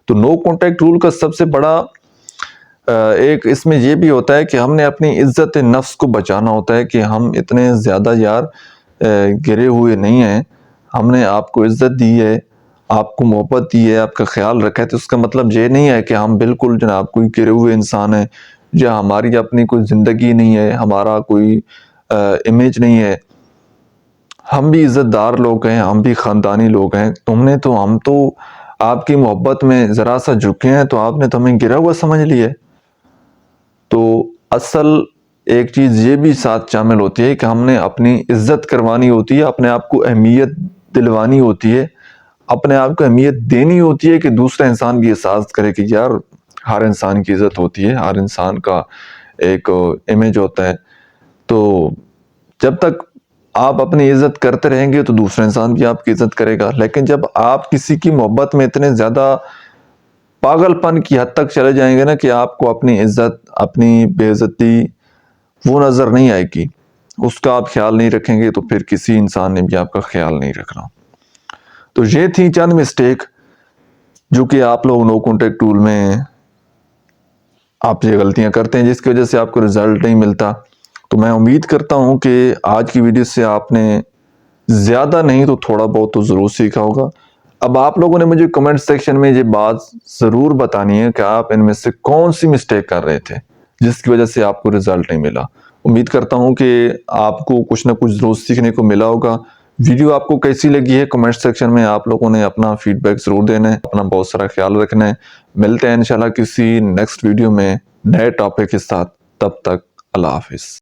تو نو کانٹیکٹ رول کا سب سے بڑا ایک اس میں یہ بھی ہوتا ہے کہ ہم نے اپنی عزت نفس کو بچانا ہوتا ہے کہ ہم اتنے زیادہ یار گرے ہوئے نہیں ہیں. ہم نے آپ کو عزت دی ہے، آپ کو محبت دی ہے، آپ کا خیال رکھا ہے، تو اس کا مطلب یہ نہیں ہے کہ ہم بالکل جناب کوئی گرے ہوئے انسان ہیں یا ہماری اپنی کوئی زندگی نہیں ہے، ہمارا کوئی امیج نہیں ہے. ہم بھی عزت دار لوگ ہیں، ہم بھی خاندانی لوگ ہیں. ہم تو آپ کی محبت میں ذرا سا جھکے ہیں تو آپ نے تو ہمیں گرا ہوا سمجھ لیا. تو اصل ایک چیز یہ بھی ساتھ شامل ہوتی ہے کہ ہم نے اپنی عزت کروانی ہوتی ہے، اپنے آپ کو اہمیت دلوانی ہوتی ہے، اپنے آپ کو اہمیت دینی ہوتی ہے کہ دوسرا انسان بھی احساس کرے کہ یار ہر انسان کی عزت ہوتی ہے، ہر انسان کا ایک امیج ہوتا ہے. تو جب تک آپ اپنی عزت کرتے رہیں گے تو دوسرا انسان بھی آپ کی عزت کرے گا. لیکن جب آپ کسی کی محبت میں اتنے زیادہ پاگل پن کی حد تک چلے جائیں گے نا کہ آپ کو اپنی عزت، اپنی بے عزتی وہ نظر نہیں آئے گی، اس کا آپ خیال نہیں رکھیں گے، تو پھر کسی انسان نے بھی آپ کا خیال نہیں رکھنا. تو یہ تھی چند مسٹیک جو کہ آپ لوگ نو کانٹیکٹ ٹول میں آپ یہ غلطیاں کرتے ہیں، جس کی وجہ سے آپ کو رزلٹ نہیں ملتا. تو میں امید کرتا ہوں کہ آج کی ویڈیو سے آپ نے زیادہ نہیں تو تھوڑا بہت تو ضرور سیکھا ہوگا. اب آپ لوگوں نے مجھے کمنٹ سیکشن میں یہ بات ضرور بتانی ہے کہ آپ ان میں سے کون سی مسٹیک کر رہے تھے جس کی وجہ سے آپ کو رزلٹ نہیں ملا. امید کرتا ہوں کہ آپ کو کچھ نہ کچھ ضرور سیکھنے کو ملا ہوگا. ویڈیو آپ کو کیسی لگی ہے کمنٹ سیکشن میں آپ لوگوں نے اپنا فیڈ بیک ضرور دینا ہے. اپنا بہت سارا خیال رکھنا ہے. ملتے ہیں انشاءاللہ کسی نیکسٹ ویڈیو میں نئے ٹاپک کے ساتھ. تب تک اللہ حافظ.